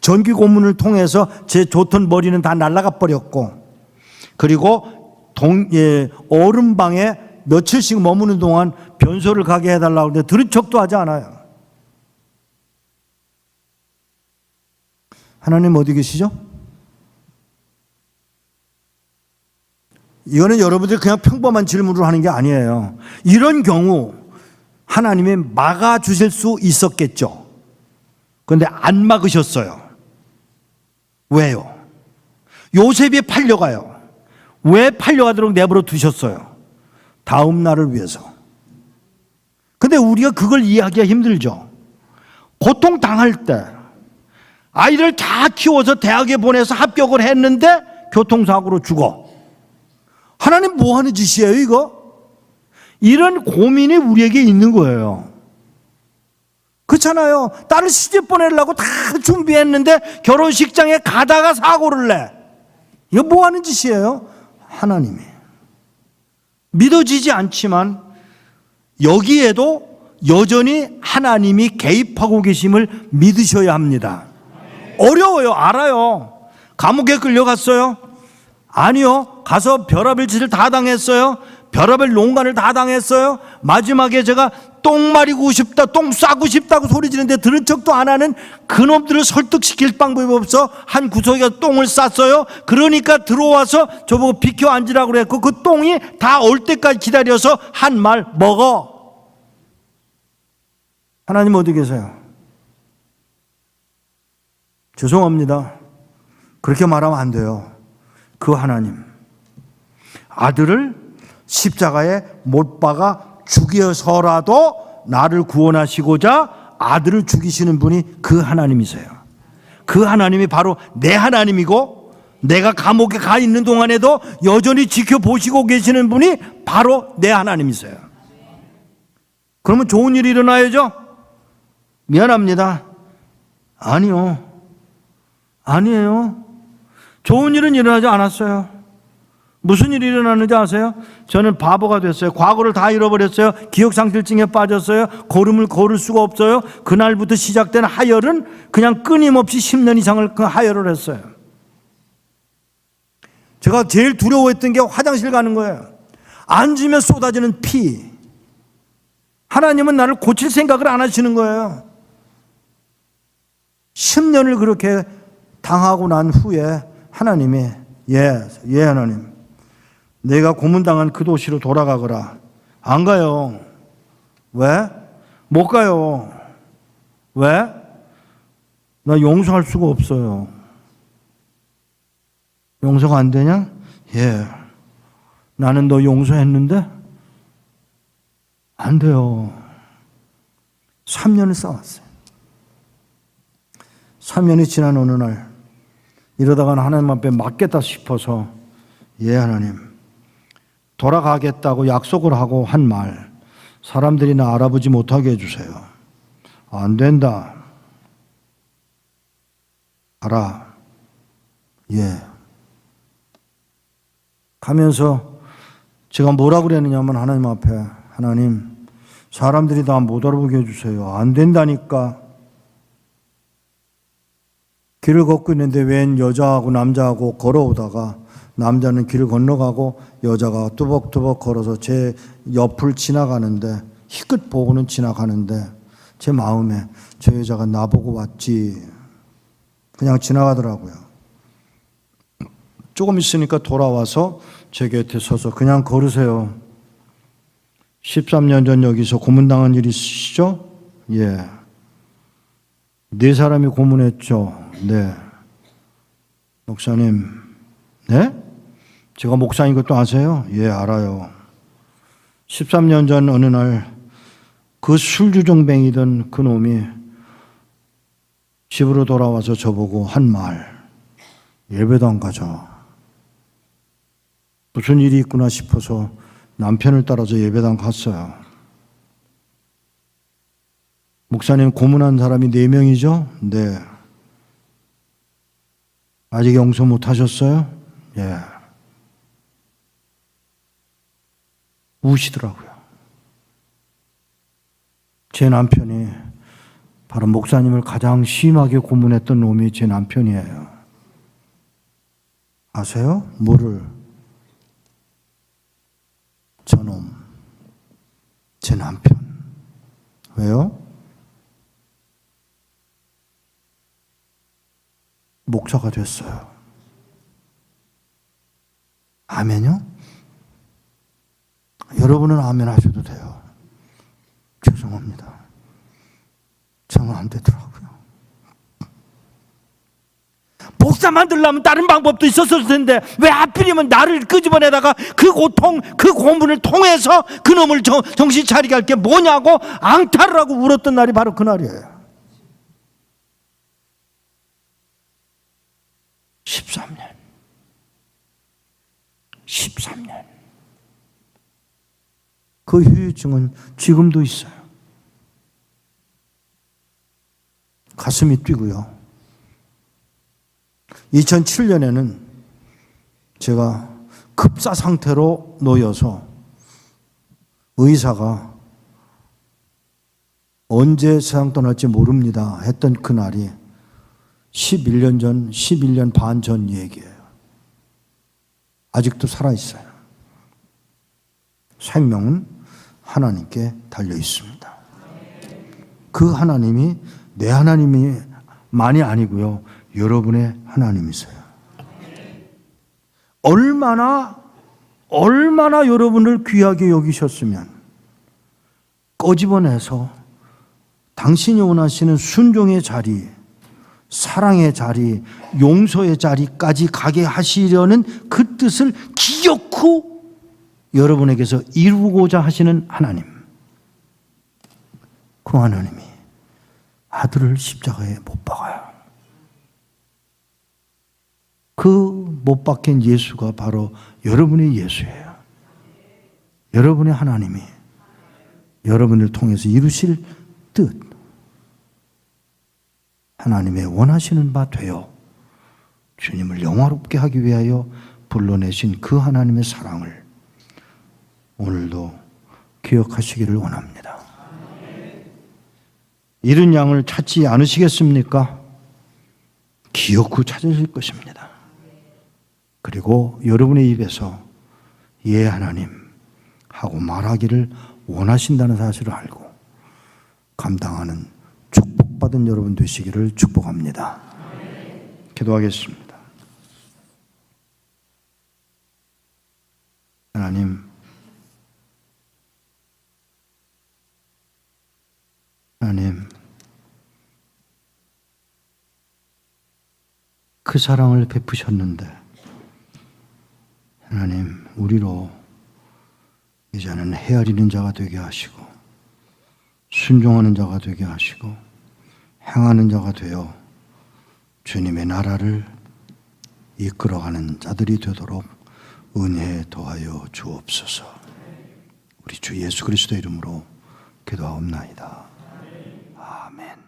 전기 고문을 통해서 제 좋던 머리는 다 날아가 버렸고 그리고 얼음방에 며칠씩 머무는 동안 변소를 가게 해달라고 하는데 들은 척도 하지 않아요. 하나님 어디 계시죠? 이거는 여러분들이 그냥 평범한 질문을 하는 게 아니에요. 이런 경우 하나님이 막아주실 수 있었겠죠. 그런데 안 막으셨어요. 왜요? 요셉이 팔려가요. 왜 팔려가도록 내버려 두셨어요? 다음 날을 위해서. 근데 우리가 그걸 이해하기가 힘들죠. 고통 당할 때 아이를 다 키워서 대학에 보내서 합격을 했는데 교통사고로 죽어. 하나님 뭐 하는 짓이에요 이거? 이런 고민이 우리에게 있는 거예요. 그렇잖아요. 딸을 시집 보내려고 다 준비했는데 결혼식장에 가다가 사고를 내. 이거 뭐 하는 짓이에요? 하나님이. 믿어지지 않지만 여기에도 여전히 하나님이 개입하고 계심을 믿으셔야 합니다. 어려워요. 알아요. 감옥에 끌려갔어요? 아니요. 가서 별의별 짓을 다 당했어요. 별의별 농간을 다 당했어요. 마지막에 제가 똥 마리고 싶다, 똥 싸고 싶다고 소리 지르는데 들은 척도 안 하는 그놈들을 설득시킬 방법이 없어 한 구석에 똥을 쌌어요. 그러니까 들어와서 저보고 비켜 앉으라고 그랬고, 그 똥이 다 올 때까지 기다려서 한 말 먹어. 하나님 어디 계세요? 죄송합니다. 그렇게 말하면 안 돼요. 그 하나님, 아들을 십자가에 못 박아 죽여서라도 나를 구원하시고자 아들을 죽이시는 분이 그 하나님이세요. 그 하나님이 바로 내 하나님이고, 내가 감옥에 가 있는 동안에도 여전히 지켜보시고 계시는 분이 바로 내 하나님이세요. 그러면 좋은 일이 일어나야죠? 미안합니다. 아니요. 아니에요. 좋은 일은 일어나지 않았어요. 무슨 일이 일어났는지 아세요? 저는 바보가 됐어요. 과거를 다 잃어버렸어요. 기억상실증에 빠졌어요. 걸음을 걸을 수가 없어요. 그날부터 시작된 하혈은 그냥 끊임없이 10년 이상을 그 하혈을 했어요. 제가 제일 두려워했던 게 화장실 가는 거예요. 앉으면 쏟아지는 피. 하나님은 나를 고칠 생각을 안 하시는 거예요. 10년을 그렇게 당하고 난 후에 하나님이 예 하나님, 내가 고문당한 그 도시로 돌아가거라. 안 가요. 왜? 못 가요. 왜? 나 용서할 수가 없어요. 용서가 안 되냐? 예. 나는 너 용서했는데 안 돼요. 3년을 싸웠어요. 3년이 지난 어느 날 이러다가는 하나님 앞에 맞겠다 싶어서 예 하나님, 돌아가겠다고 약속을 하고 한 말, 사람들이 나 알아보지 못하게 해주세요. 안 된다. 가라. 예. 가면서 제가 뭐라고 그랬느냐면 하나님 앞에, 하나님, 사람들이 나 못 알아보게 해주세요. 안 된다니까. 길을 걷고 있는데 웬 여자하고 남자하고 걸어오다가 남자는 길을 건너가고 여자가 뚜벅뚜벅 걸어서 제 옆을 지나가는데, 희끗 보고는 지나가는데 제 마음에 저 여자가 나보고 왔지. 그냥 지나가더라고요. 조금 있으니까 돌아와서 제 곁에 서서 그냥 걸으세요. 13년 전 여기서 고문당한 일 있으시죠? 예. 4사람이 고문했죠. 네. 목사님, 네? 제가 목사인 것도 아세요? 예, 알아요. 13년 전 어느 날 그 술주정뱅이던 그 놈이 집으로 돌아와서 저보고 한 말, 예배도 안 가자. 무슨 일이 있구나 싶어서 남편을 따라서 예배당 갔어요. 목사님, 고문한 사람이 4명이죠? 네. 아직 용서 못 하셨어요? 예. 우시더라고요. 제 남편이 바로 목사님을 가장 심하게 고문했던 놈이 제 남편이에요. 아세요? 뭐를? 저놈. 제 남편. 왜요? 목사가 됐어요. 아멘요? 여러분은 아멘 하셔도 돼요. 죄송합니다. 저는 안 되더라고요. 목사 만들려면 다른 방법도 있었을 텐데 왜 하필이면 나를 끄집어내다가 그 고통, 그 고문을 통해서 그놈을 정신 차리게 할 게 뭐냐고 앙탈을 하고 울었던 날이 바로 그 날이에요. 13년. 그 후유증은 지금도 있어요. 가슴이 뛰고요. 2007년에는 제가 급사 상태로 놓여서 의사가 언제 세상 떠날지 모릅니다 했던 그날이 11년 전, 11년 반 전 얘기예요. 아직도 살아있어요. 생명은 하나님께 달려 있습니다. 그 하나님이 내 하나님만이 아니고요, 여러분의 하나님이세요. 얼마나 여러분을 귀하게 여기셨으면 꺼집어내서 당신이 원하시는 순종의 자리, 사랑의 자리, 용서의 자리까지 가게 하시려는 그 뜻을 기어코 여러분에게서 이루고자 하시는 하나님. 그 하나님이 아들을 십자가에 못 박아요. 그 못 박힌 예수가 바로 여러분의 예수예요. 여러분의 하나님이 여러분을 통해서 이루실 뜻, 하나님의 원하시는 바 되어 주님을 영화롭게 하기 위하여 불러내신 그 하나님의 사랑을 오늘도 기억하시기를 원합니다. 잃은 양을 찾지 않으시겠습니까? 기어코 찾으실 것입니다. 그리고 여러분의 입에서 예 하나님 하고 말하기를 원하신다는 사실을 알고 감당하는 축복받은 여러분 되시기를 축복합니다. 기도하겠습니다. 하나님, 그 사랑을 베푸셨는데 하나님, 우리로 이제는 헤아리는 자가 되게 하시고 순종하는 자가 되게 하시고 행하는 자가 되어 주님의 나라를 이끌어가는 자들이 되도록 은혜에 더하여 주옵소서. 우리 주 예수 그리스도 이름으로 기도하옵나이다. 아멘.